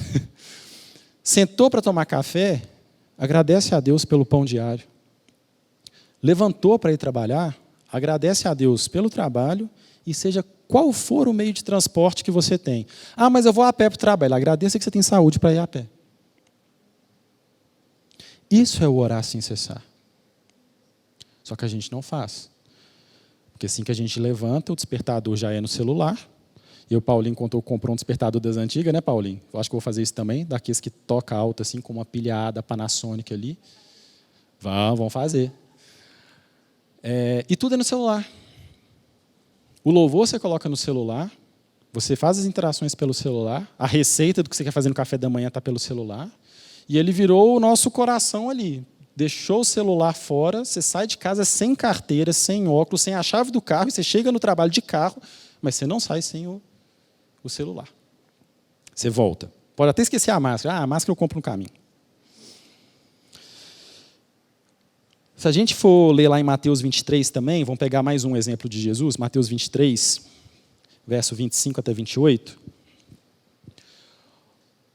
Sentou para tomar café, agradece a Deus pelo pão diário. Levantou para ir trabalhar, agradece a Deus pelo trabalho e seja qual for o meio de transporte que você tem. Mas eu vou a pé para o trabalho. Agradeça que você tem saúde para ir a pé. Isso é o orar sem cessar. Só que a gente não faz. Porque assim que a gente levanta, o despertador já é no celular. E o Paulinho comprou um despertador das antigas, né, Paulinho? Eu acho que eu vou fazer isso também, daqueles que toca alto, assim, com uma pilhada Panasonic ali. Vamos fazer. E tudo é no celular. O louvor você coloca no celular, você faz as interações pelo celular, a receita do que você quer fazer no café da manhã está pelo celular, e ele virou o nosso coração ali. Deixou o celular fora, você sai de casa sem carteira, sem óculos, sem a chave do carro, e você chega no trabalho de carro, mas você não sai sem o celular. Você volta. Pode até esquecer a máscara. A máscara eu compro no caminho. Se a gente for ler lá em Mateus 23 também, vamos pegar mais um exemplo de Jesus, Mateus 23, verso 25 até 28.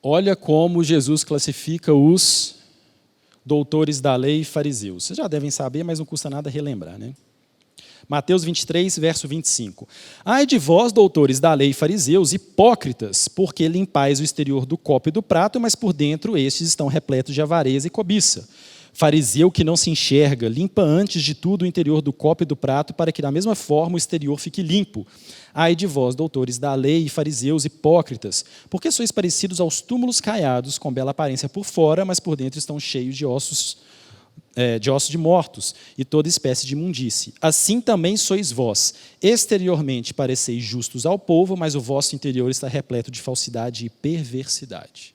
Olha como Jesus classifica os doutores da lei e fariseus. Vocês já devem saber, mas não custa nada relembrar, né? Mateus 23, verso 25. Ai de vós, doutores da lei e fariseus, hipócritas, porque limpais o exterior do copo e do prato, mas por dentro estes estão repletos de avareza e cobiça. Fariseu que não se enxerga, limpa antes de tudo o interior do copo e do prato, para que da mesma forma o exterior fique limpo. Ai de vós, doutores da lei e fariseus, hipócritas, porque sois parecidos aos túmulos caiados, com bela aparência por fora, mas por dentro estão cheios de ossos de mortos e toda espécie de imundície. Assim também sois vós. Exteriormente pareceis justos ao povo, mas o vosso interior está repleto de falsidade e perversidade.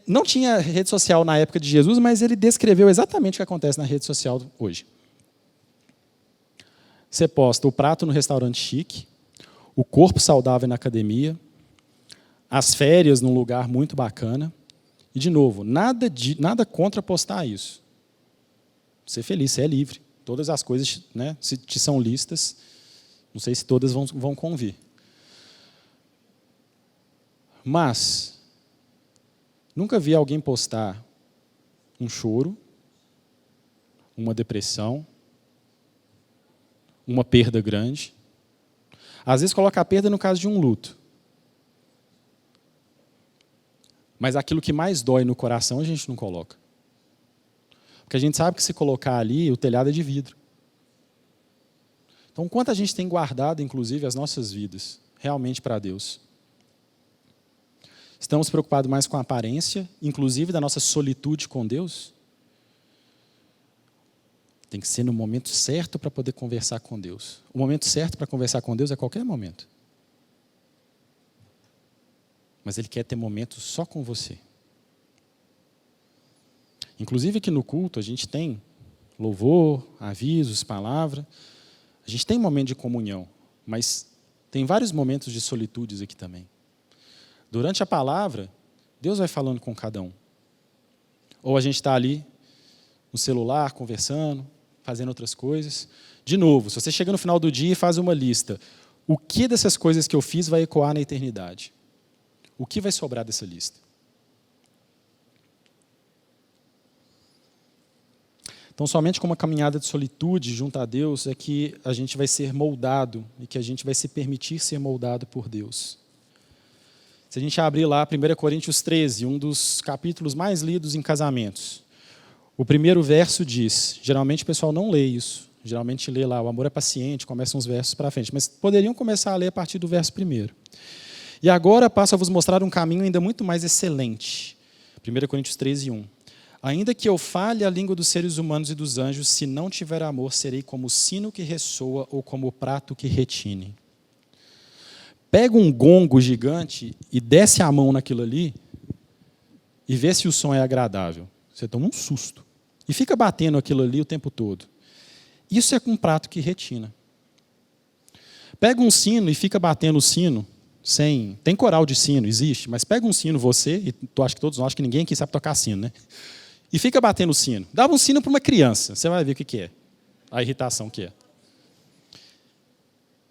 Não tinha rede social na época de Jesus, mas ele descreveu exatamente o que acontece na rede social hoje. Você posta o prato no restaurante chique, o corpo saudável na academia, as férias num lugar muito bacana. E, de novo, nada contra postar isso. Ser feliz, você é livre. Todas as coisas, né, se te são listas, não sei se todas vão convir. Mas, nunca vi alguém postar um choro, uma depressão, uma perda grande. Às vezes coloca a perda no caso de um luto. Mas aquilo que mais dói no coração a gente não coloca. Porque a gente sabe que se colocar ali, o telhado é de vidro. Então, quanto a gente tem guardado, inclusive, as nossas vidas, realmente para Deus? Estamos preocupados mais com a aparência, inclusive da nossa solitude com Deus? Tem que ser no momento certo para poder conversar com Deus. O momento certo para conversar com Deus é qualquer momento. Mas Ele quer ter momentos só com você. Inclusive aqui no culto a gente tem louvor, avisos, palavra. A gente tem um momento de comunhão, mas tem vários momentos de solitude aqui também. Durante a palavra, Deus vai falando com cada um. Ou a gente está ali no celular, conversando, fazendo outras coisas. De novo, se você chega no final do dia e faz uma lista, o que dessas coisas que eu fiz vai ecoar na eternidade? O que vai sobrar dessa lista? Então, somente com uma caminhada de solitude junto a Deus é que a gente vai ser moldado e que a gente vai se permitir ser moldado por Deus. Se a gente abrir lá 1 Coríntios 13, um dos capítulos mais lidos em casamentos, o primeiro verso diz, geralmente o pessoal não lê isso, geralmente lê lá, o amor é paciente, começam os versos para frente, mas poderiam começar a ler a partir do verso primeiro. E agora passo a vos mostrar um caminho ainda muito mais excelente. 1 Coríntios 13, 1. Ainda que eu fale a língua dos seres humanos e dos anjos, se não tiver amor, serei como o sino que ressoa ou como o prato que retine. Pega um gongo gigante e desce a mão naquilo ali e vê se o som é agradável. Você toma um susto. E fica batendo aquilo ali o tempo todo. Isso é com um prato que retina. Pega um sino e fica batendo o sino. Tem coral de sino, existe, mas pega um sino você, e tu acha que todos nós, acho que ninguém aqui sabe tocar sino, né? E fica batendo o sino. Dá um sino para uma criança, você vai ver o que é, a irritação que é.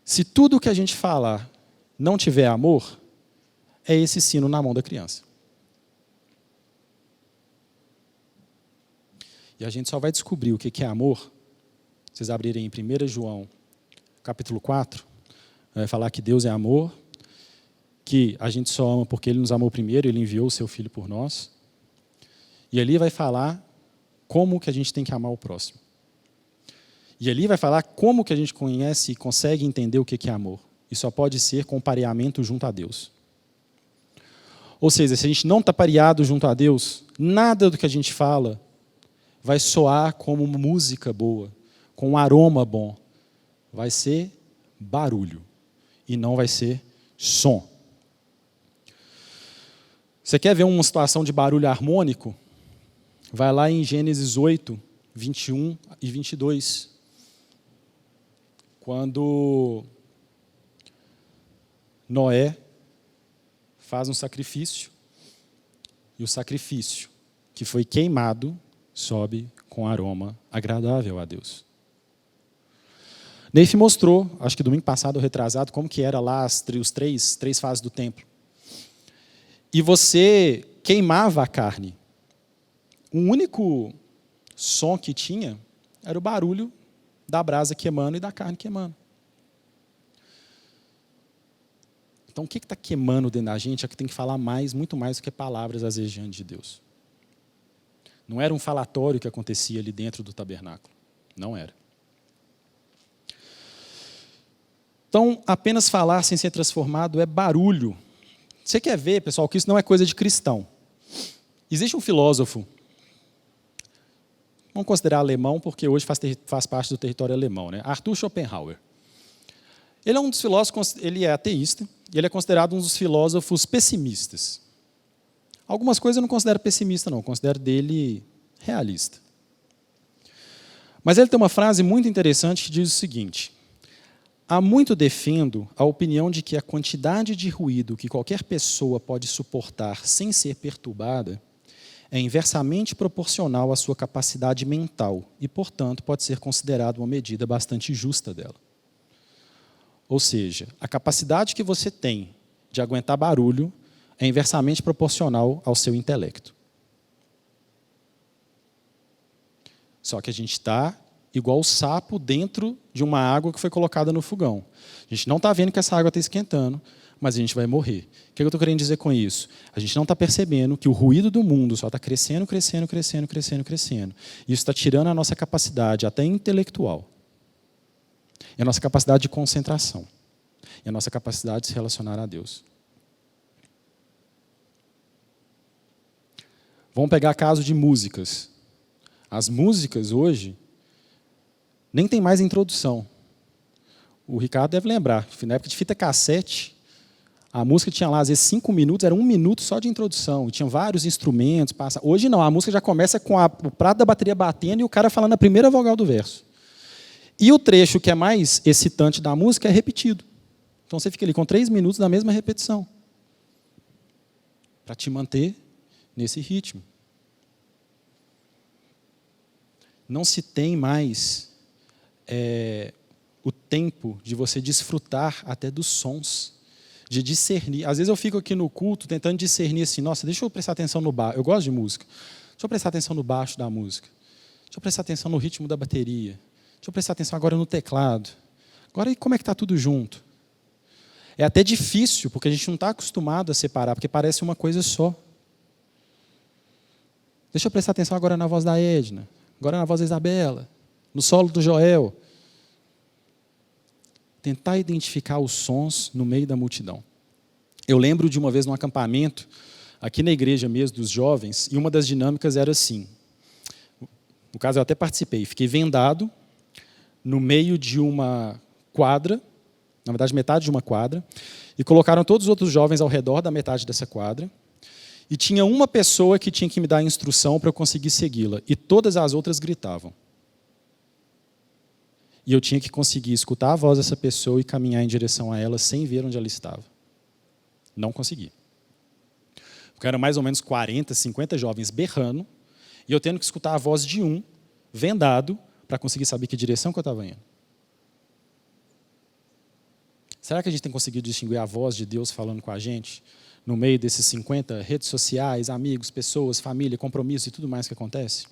Se tudo o que a gente falar não tiver amor, é esse sino na mão da criança. E a gente só vai descobrir o que é amor, vocês abrirem em 1 João, capítulo 4, vai falar que Deus é amor, que a gente só ama porque Ele nos amou primeiro, Ele enviou o Seu Filho por nós. E ali vai falar como que a gente tem que amar o próximo. E ali vai falar como que a gente conhece e consegue entender o que é amor. E só pode ser com pareamento junto a Deus. Ou seja, se a gente não está pareado junto a Deus, nada do que a gente fala vai soar como música boa, com um aroma bom. Vai ser barulho e não vai ser som. Você quer ver uma situação de barulho harmônico? Vai lá em Gênesis 8, 21 e 22. Quando Noé faz um sacrifício, e o sacrifício que foi queimado sobe com aroma agradável a Deus. Neif mostrou, acho que domingo passado ou retrasado, como que era lá os três fases do templo. E você queimava a carne. O único som que tinha era o barulho da brasa queimando e da carne queimando. Então, o que está queimando dentro da gente é que tem que falar mais, muito mais do que palavras, às vezes, diante de Deus. Não era um falatório que acontecia ali dentro do tabernáculo. Não era. Então, apenas falar sem ser transformado é barulho. Você quer ver, pessoal, que isso não é coisa de cristão. Existe um filósofo, vamos considerar alemão, porque hoje faz parte do território alemão, né? Arthur Schopenhauer. Ele é um dos filósofos, ele é ateísta, e ele é considerado um dos filósofos pessimistas. Algumas coisas eu não considero pessimista, não, eu considero dele realista. Mas ele tem uma frase muito interessante que diz o seguinte: há muito defendo a opinião de que a quantidade de ruído que qualquer pessoa pode suportar sem ser perturbada é inversamente proporcional à sua capacidade mental e, portanto, pode ser considerada uma medida bastante justa dela. Ou seja, a capacidade que você tem de aguentar barulho é inversamente proporcional ao seu intelecto. Só que a gente está igual o sapo dentro de uma água que foi colocada no fogão. A gente não está vendo que essa água está esquentando, mas a gente vai morrer. O que eu estou querendo dizer com isso? A gente não está percebendo que o ruído do mundo só está crescendo, crescendo, crescendo, crescendo, crescendo. Isso está tirando a nossa capacidade, até intelectual, e a nossa capacidade de concentração, e a nossa capacidade de se relacionar a Deus. Vamos pegar caso de músicas. As músicas hoje nem tem mais introdução. O Ricardo deve lembrar, na época de fita cassete, a música tinha lá, às vezes, 5 minutos, era 1 minuto só de introdução, e tinha vários instrumentos. Hoje não, a música já começa com o prato da bateria batendo e o cara falando a primeira vogal do verso. E o trecho que é mais excitante da música é repetido. Então você fica ali com 3 minutos da mesma repetição, para te manter nesse ritmo. Não se tem mais o tempo de você desfrutar até dos sons, de discernir. Às vezes eu fico aqui no culto tentando discernir assim, nossa, deixa eu prestar atenção no baixo. Eu gosto de música. Deixa eu prestar atenção no baixo da música. Deixa eu prestar atenção no ritmo da bateria. Deixa eu prestar atenção agora no teclado. Agora, e como é que está tudo junto? É até difícil, porque a gente não está acostumado a separar, porque parece uma coisa só. Deixa eu prestar atenção agora na voz da Edna, agora na voz da Isabela, no solo do Joel. Tentar identificar os sons no meio da multidão. Eu lembro de uma vez num acampamento, aqui na igreja mesmo, dos jovens, e uma das dinâmicas era assim. No caso, eu até participei. Fiquei vendado no meio de uma quadra, na verdade, metade de uma quadra, e colocaram todos os outros jovens ao redor da metade dessa quadra, e tinha uma pessoa que tinha que me dar a instrução para eu conseguir segui-la, e todas as outras gritavam. E eu tinha que conseguir escutar a voz dessa pessoa e caminhar em direção a ela sem ver onde ela estava. Não consegui. Porque eram mais ou menos 40, 50 jovens berrando, e eu tendo que escutar a voz de um, vendado, para conseguir saber que direção que eu estava indo. Será que a gente tem conseguido distinguir a voz de Deus falando com a gente, no meio desses 50 redes sociais, amigos, pessoas, família, compromissos e tudo mais que acontece?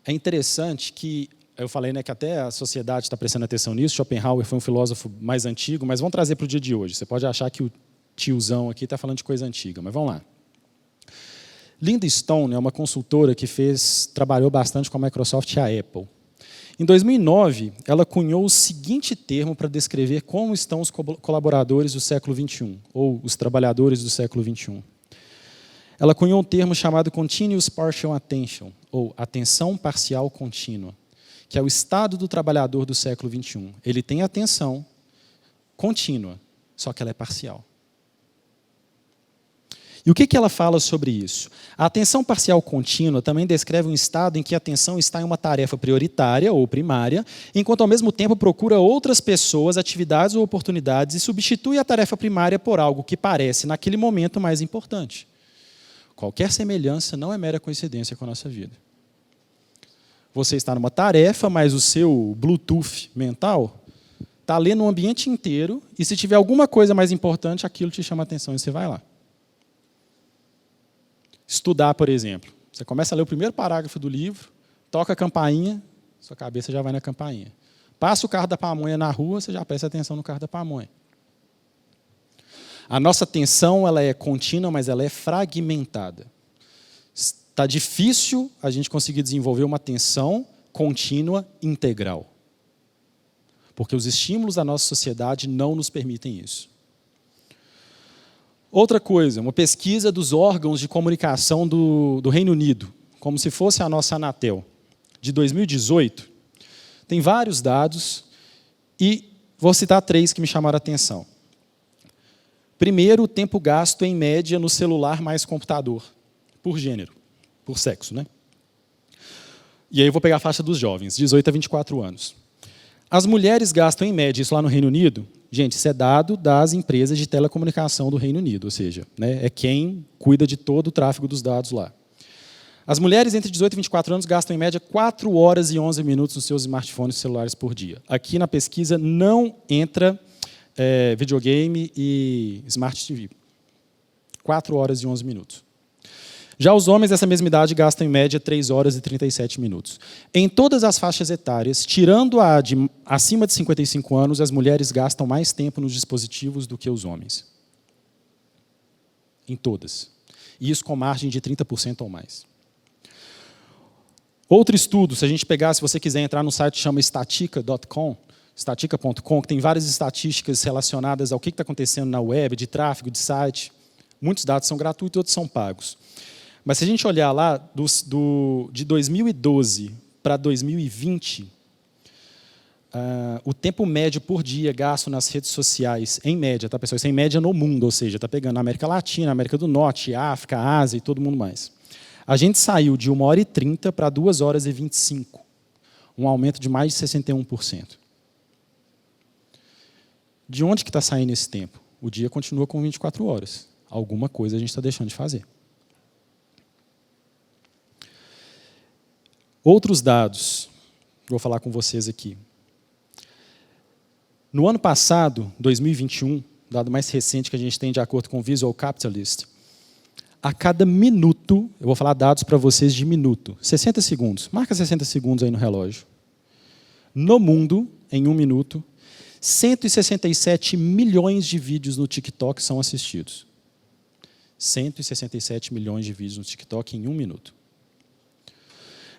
É interessante que, eu falei, né, que até a sociedade está prestando atenção nisso. Schopenhauer foi um filósofo mais antigo, mas vamos trazer para o dia de hoje. Você pode achar que o tiozão aqui está falando de coisa antiga, mas vamos lá. Linda Stone é uma consultora que trabalhou bastante com a Microsoft e a Apple. Em 2009, ela cunhou o seguinte termo para descrever como estão os colaboradores do século XXI, ou os trabalhadores do século XXI. Ela cunhou um termo chamado Continuous Partial Attention, ou atenção parcial contínua, que é o estado do trabalhador do século XXI. Ele tem atenção contínua, só que ela é parcial. E o que ela fala sobre isso? A atenção parcial contínua também descreve um estado em que a atenção está em uma tarefa prioritária ou primária, enquanto ao mesmo tempo procura outras pessoas, atividades ou oportunidades e substitui a tarefa primária por algo que parece, naquele momento, mais importante. Qualquer semelhança não é mera coincidência com a nossa vida. Você está numa tarefa, mas o seu Bluetooth mental está lendo o ambiente inteiro, e se tiver alguma coisa mais importante, aquilo te chama a atenção e você vai lá. Estudar, por exemplo. Você começa a ler o primeiro parágrafo do livro, toca a campainha, sua cabeça já vai na campainha. Passa o carro da pamonha na rua, você já presta atenção no carro da pamonha. A nossa atenção ela é contínua, mas ela é fragmentada. Está difícil a gente conseguir desenvolver uma atenção contínua integral. Porque os estímulos da nossa sociedade não nos permitem isso. Outra coisa, uma pesquisa dos órgãos de comunicação do Reino Unido, como se fosse a nossa Anatel, de 2018, tem vários dados e vou citar 3 que me chamaram a atenção. Primeiro, o tempo gasto em média no celular mais computador, por gênero, por sexo, né? E aí eu vou pegar a faixa dos jovens, 18 a 24 anos. As mulheres gastam, em média, isso lá no Reino Unido, gente, isso é dado das empresas de telecomunicação do Reino Unido, ou seja, né, é quem cuida de todo o tráfego dos dados lá. As mulheres entre 18 e 24 anos gastam, em média, 4 horas e 11 minutos nos seus smartphones e celulares por dia. Aqui na pesquisa não entra videogame e Smart TV. 4 horas e 11 minutos. Já os homens dessa mesma idade gastam, em média, 3 horas e 37 minutos. Em todas as faixas etárias, tirando a de acima de 55 anos, as mulheres gastam mais tempo nos dispositivos do que os homens. Em todas. E isso com margem de 30% ou mais. Outro estudo, se a gente pegar, se você quiser entrar no site, chama statica.com, statica.com, que tem várias estatísticas relacionadas ao que está acontecendo na web, de tráfego, de site. Muitos dados são gratuitos e outros são pagos. Mas se a gente olhar lá, de 2012 para 2020, o tempo médio por dia gasto nas redes sociais, em média, tá, pessoal? Isso é em média no mundo, ou seja, está pegando a América Latina, América do Norte, África, Ásia e todo mundo mais. A gente saiu de 1h30 para 2h25, um aumento de mais de 61%. De onde que está saindo esse tempo? O dia continua com 24 horas. Alguma coisa a gente está deixando de fazer. Outros dados, vou falar com vocês aqui. No ano passado, 2021, dado mais recente que a gente tem de acordo com o Visual Capitalist, a cada minuto, eu vou falar dados para vocês de minuto, 60 segundos, marca 60 segundos aí no relógio. No mundo, em 1 minuto, 167 milhões de vídeos no TikTok são assistidos. 167 milhões de vídeos no TikTok em 1 minuto.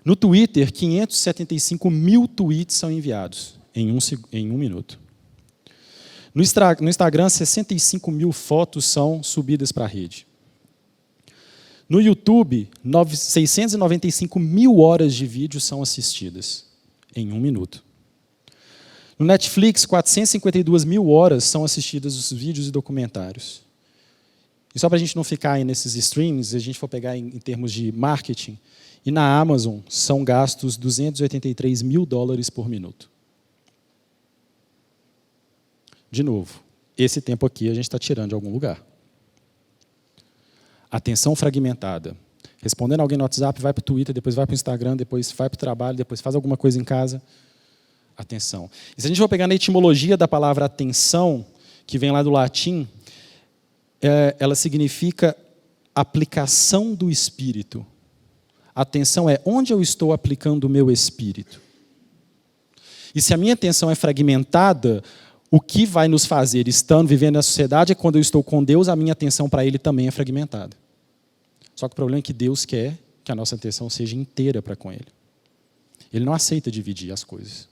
No Twitter, 575 mil tweets são enviados em 1 minuto. No Instagram, 65 mil fotos são subidas para a rede. No YouTube, 695 mil horas de vídeo são assistidas em 1 minuto. No Netflix, 452 mil horas são assistidas os vídeos e documentários. E só para a gente não ficar aí nesses streams, se a gente for pegar em termos de marketing, e na Amazon são gastos $283 mil por minuto. De novo, esse tempo aqui a gente está tirando de algum lugar. Atenção fragmentada. Respondendo alguém no WhatsApp, vai para o Twitter, depois vai para o Instagram, depois vai para o trabalho, depois faz alguma coisa em casa. Atenção. E se a gente for pegar na etimologia da palavra atenção, que vem lá do latim, ela significa aplicação do espírito. Atenção é onde eu estou aplicando o meu espírito. E se a minha atenção é fragmentada, o que vai nos fazer, estando, vivendo na sociedade, é quando eu estou com Deus, a minha atenção para Ele também é fragmentada. Só que o problema é que Deus quer que a nossa atenção seja inteira para com Ele. Ele não aceita dividir as coisas.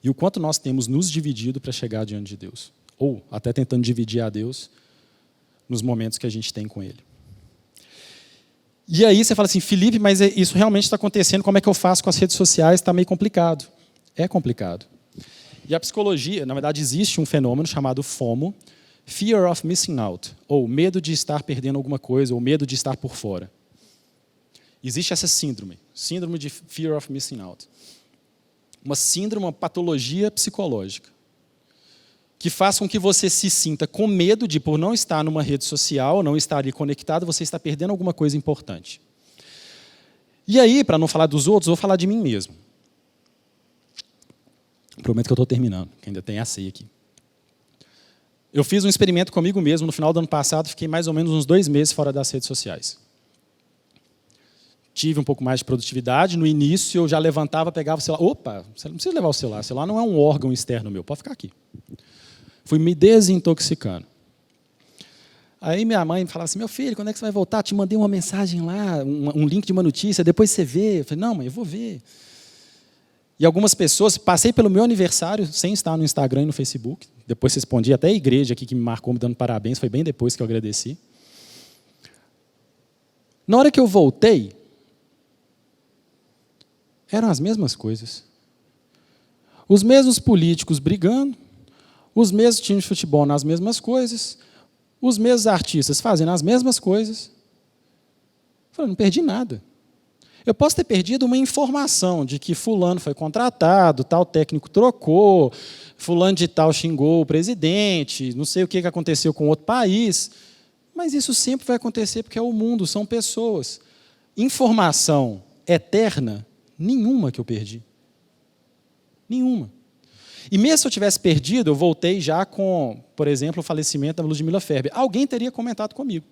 E o quanto nós temos nos dividido para chegar diante de Deus. Ou até tentando dividir a Deus nos momentos que a gente tem com Ele. E aí você fala assim, Felipe, mas isso realmente está acontecendo, como é que eu faço com as redes sociais? Está meio complicado. É complicado. E a psicologia, na verdade, existe um fenômeno chamado FOMO, Fear of Missing Out, ou medo de estar perdendo alguma coisa, ou medo de estar por fora. Existe essa síndrome de Fear of Missing Out. Uma síndrome, uma patologia psicológica, que faz com que você se sinta com medo de, por não estar numa rede social, não estar ali conectado, você está perdendo alguma coisa importante. E aí, para não falar dos outros, vou falar de mim mesmo. Prometo que eu estou terminando, que ainda tem a ceia aqui. Eu fiz um experimento comigo mesmo no final do ano passado, fiquei mais ou menos uns 2 meses fora das redes sociais. Tive um pouco mais de produtividade. No início, eu já levantava, pegava o celular. Opa, você não precisa levar o celular. O celular não é um órgão externo meu, pode ficar aqui. Fui me desintoxicando. Aí minha mãe falava assim, meu filho, quando é que você vai voltar? Te mandei uma mensagem lá, um link de uma notícia, depois você vê. Eu falei, não, mãe, eu vou ver. E algumas pessoas, passei pelo meu aniversário, sem estar no Instagram e no Facebook. Depois respondi até a igreja aqui que me marcou, me dando parabéns, foi bem depois que eu agradeci. Na hora que eu voltei, eram as mesmas coisas. Os mesmos políticos brigando, os mesmos times de futebol nas mesmas coisas, os mesmos artistas fazendo as mesmas coisas. Eu falei, não perdi nada. Eu posso ter perdido uma informação de que fulano foi contratado, tal técnico trocou, fulano de tal xingou o presidente, não sei o que aconteceu com outro país, mas isso sempre vai acontecer porque é o mundo, são pessoas. Informação eterna, nenhuma que eu perdi. Nenhuma. E mesmo se eu tivesse perdido, eu voltei já com, por exemplo, o falecimento da Ludmila Ferber. Alguém teria comentado comigo.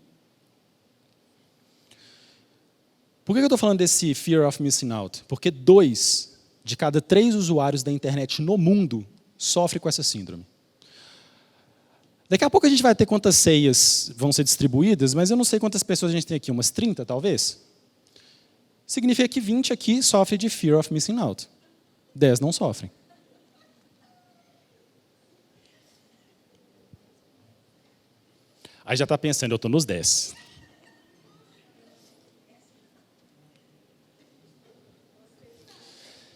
Por que eu estou falando desse fear of missing out? Porque 2 de cada 3 usuários da internet no mundo sofrem com essa síndrome. Daqui a pouco a gente vai ter quantas ceias vão ser distribuídas, mas eu não sei quantas pessoas a gente tem aqui, umas 30 talvez? Significa que 20 aqui sofrem de fear of missing out. 10 não sofrem. Aí já está pensando, eu estou nos 10.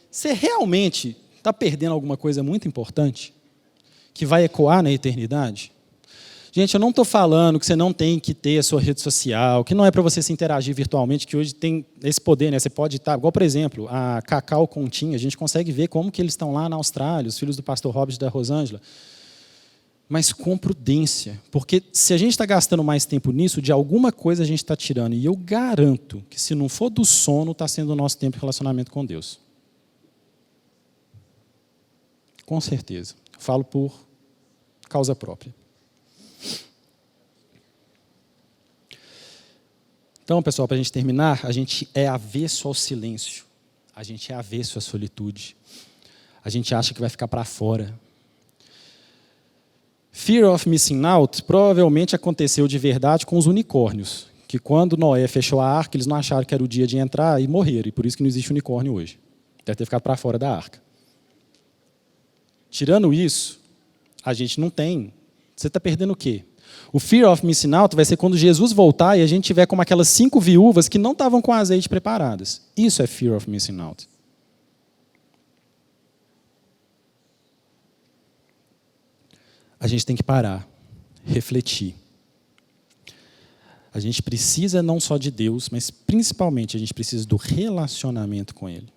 Você realmente está perdendo alguma coisa muito importante que vai ecoar na eternidade? Gente, eu não estou falando que você não tem que ter a sua rede social, que não é para você se interagir virtualmente, que hoje tem esse poder, né? Você pode estar, igual, por exemplo, a Cacau Continha, a gente consegue ver como que eles estão lá na Austrália, os filhos do pastor Robert e da Rosângela. Mas com prudência, porque se a gente está gastando mais tempo nisso, de alguma coisa a gente está tirando. E eu garanto que se não for do sono, está sendo o nosso tempo de relacionamento com Deus. Com certeza. Falo por causa própria. Então, pessoal, para a gente terminar, a gente é avesso ao silêncio. A gente é avesso à solitude. A gente acha que vai ficar para fora. Fear of missing out provavelmente aconteceu de verdade com os unicórnios, que quando Noé fechou a arca, eles não acharam que era o dia de entrar e morreram, e por isso que não existe unicórnio hoje. Deve ter ficado para fora da arca. Tirando isso, a gente não tem. Você está perdendo o quê? O fear of missing out vai ser quando Jesus voltar e a gente tiver como aquelas 5 viúvas que não estavam com azeite preparadas. Isso é fear of missing out. A gente tem que parar, refletir. A gente precisa não só de Deus, mas principalmente a gente precisa do relacionamento com Ele.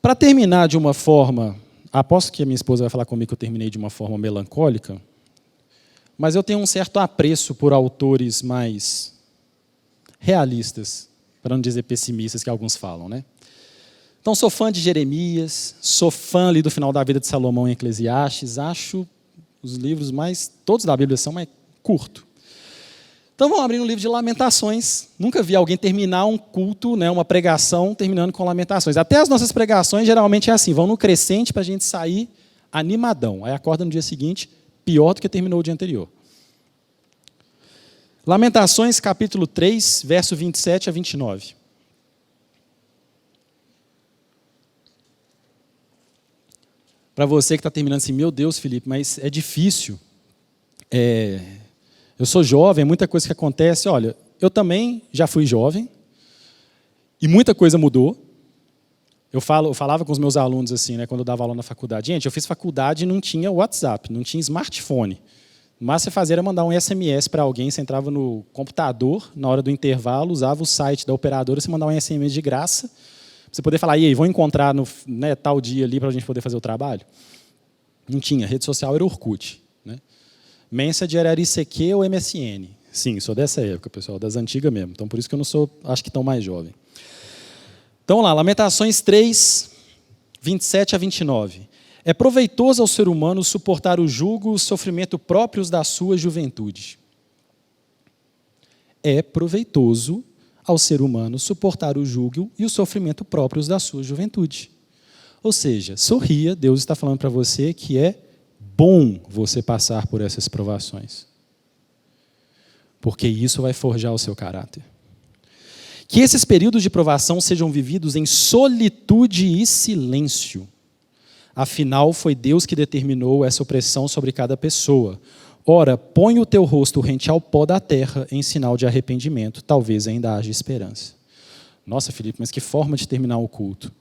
Para terminar de uma forma, aposto que a minha esposa vai falar comigo que eu terminei de uma forma melancólica, mas eu tenho um certo apreço por autores mais realistas, para não dizer pessimistas, que alguns falam, né? Então, sou fã de Jeremias, sou fã ali do final da vida de Salomão em Eclesiastes, acho os livros mais, todos da Bíblia são mais curtos. Então, vamos abrir um livro de Lamentações. Nunca vi alguém terminar um culto, né, uma pregação, terminando com Lamentações. Até as nossas pregações, geralmente é assim, vão no crescente para a gente sair animadão. Aí acorda no dia seguinte, pior do que terminou o dia anterior. Lamentações, capítulo 3, verso 27 a 29. Para você que está terminando assim, meu Deus, Felipe, mas é difícil. Eu sou jovem, muita coisa que acontece. Olha, eu também já fui jovem e muita coisa mudou. Eu falava com os meus alunos assim, né, quando eu dava aula na faculdade. Gente, eu fiz faculdade e não tinha WhatsApp, não tinha smartphone. Mas você fazia era mandar um SMS para alguém, você entrava no computador, na hora do intervalo, usava o site da operadora, você mandava um SMS de graça, para você poder falar, e aí, vou encontrar no, né, tal dia ali para a gente poder fazer o trabalho? Não tinha, rede social era Orkut. Né? Messenger era ICQ ou MSN. Sim, sou dessa época, pessoal, das antigas mesmo. Então, por isso que eu não sou, acho que tão mais jovem. Então, lá, Lamentações 3, 27 a 29. É proveitoso ao ser humano suportar o jugo e o sofrimento próprios da sua juventude. É proveitoso ao ser humano suportar o jugo e o sofrimento próprios da sua juventude. Ou seja, sorria, Deus está falando para você que é bom você passar por essas provações. Porque isso vai forjar o seu caráter. Que esses períodos de provação sejam vividos em solitude e silêncio. Afinal, foi Deus que determinou essa opressão sobre cada pessoa. Ora, põe o teu rosto rente ao pó da terra em sinal de arrependimento. Talvez ainda haja esperança. Nossa, Felipe, mas que forma de terminar o culto.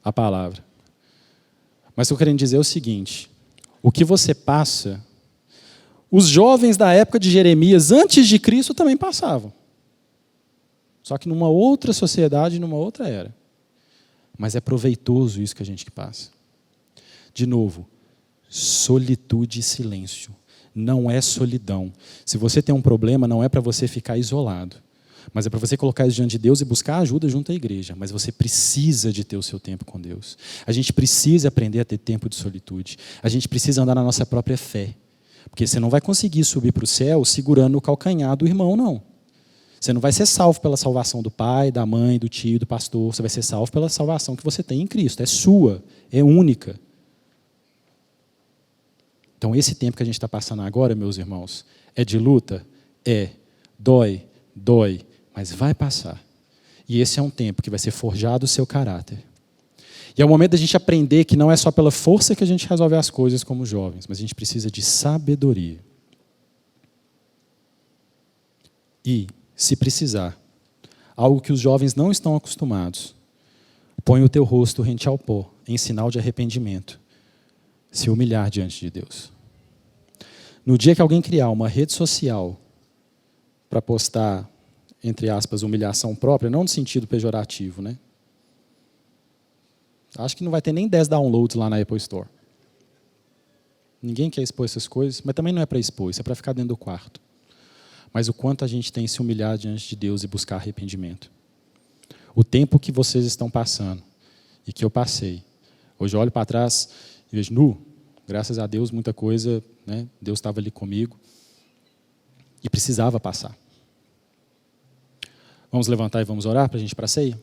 A palavra. Mas o que eu quero dizer é o seguinte. O que você passa, os jovens da época de Jeremias, antes de Cristo, também passavam. Só que numa outra sociedade, numa outra era. Mas é proveitoso isso que a gente passa. De novo, solitude e silêncio. Não é solidão. Se você tem um problema, não é para você ficar isolado. Mas é para você colocar isso diante de Deus e buscar ajuda junto à igreja. Mas você precisa de ter o seu tempo com Deus. A gente precisa aprender a ter tempo de solitude. A gente precisa andar na nossa própria fé. Porque você não vai conseguir subir para o céu segurando o calcanhar do irmão, não. Você não vai ser salvo pela salvação do pai, da mãe, do tio, do pastor. Você vai ser salvo pela salvação que você tem em Cristo. É sua, é única. Então, esse tempo que a gente está passando agora, meus irmãos, é de luta? É. Dói, mas vai passar. E esse é um tempo que vai ser forjado o seu caráter. E é o momento da gente aprender que não é só pela força que a gente resolve as coisas como jovens, mas a gente precisa de sabedoria. E, se precisar, algo que os jovens não estão acostumados, põe o teu rosto rente ao pó, em sinal de arrependimento. Se humilhar diante de Deus. No dia que alguém criar uma rede social para postar, entre aspas, humilhação própria, não no sentido pejorativo, né? Acho que não vai ter nem 10 downloads lá na Apple Store. Ninguém quer expor essas coisas, mas também não é para expor, isso é para ficar dentro do quarto. Mas o quanto a gente tem se humilhar diante de Deus e buscar arrependimento. O tempo que vocês estão passando e que eu passei. Hoje eu olho para trás e vejo, graças a Deus, muita coisa, né? Deus estava ali comigo e precisava passar. Vamos levantar e vamos orar para a gente ir para a ceia?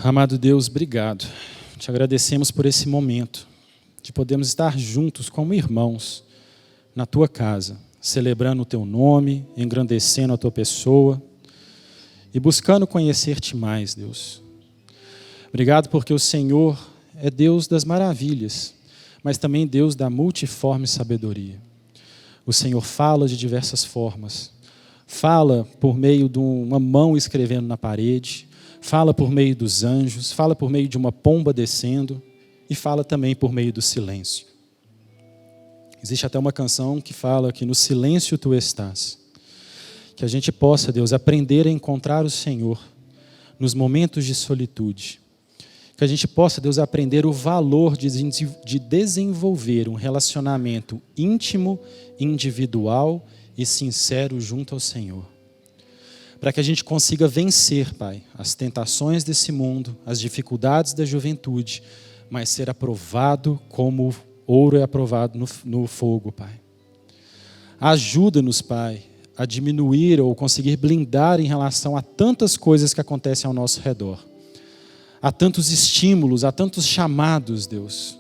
Amado Deus, obrigado. Te agradecemos por esse momento de podermos estar juntos como irmãos na tua casa, celebrando o teu nome, engrandecendo a tua pessoa e buscando conhecer-te mais, Deus. Obrigado porque o Senhor é Deus das maravilhas, mas também Deus da multiforme sabedoria. O Senhor fala de diversas formas. Fala por meio de uma mão escrevendo na parede, fala por meio dos anjos, fala por meio de uma pomba descendo e fala também por meio do silêncio. Existe até uma canção que fala que no silêncio tu estás. Que a gente possa, Deus, aprender a encontrar o Senhor nos momentos de solitude. Que a gente possa, Deus, aprender o valor de desenvolver um relacionamento íntimo, individual e sincero junto ao Senhor. Para que a gente consiga vencer, Pai, as tentações desse mundo, as dificuldades da juventude, mas ser aprovado como ouro é aprovado no fogo, Pai. Ajuda-nos, Pai, a diminuir ou conseguir blindar em relação a tantas coisas que acontecem ao nosso redor. Há tantos estímulos, há tantos chamados, Deus.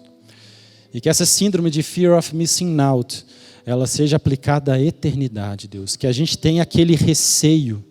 E que essa síndrome de fear of missing out, ela seja aplicada à eternidade, Deus. Que a gente tenha aquele receio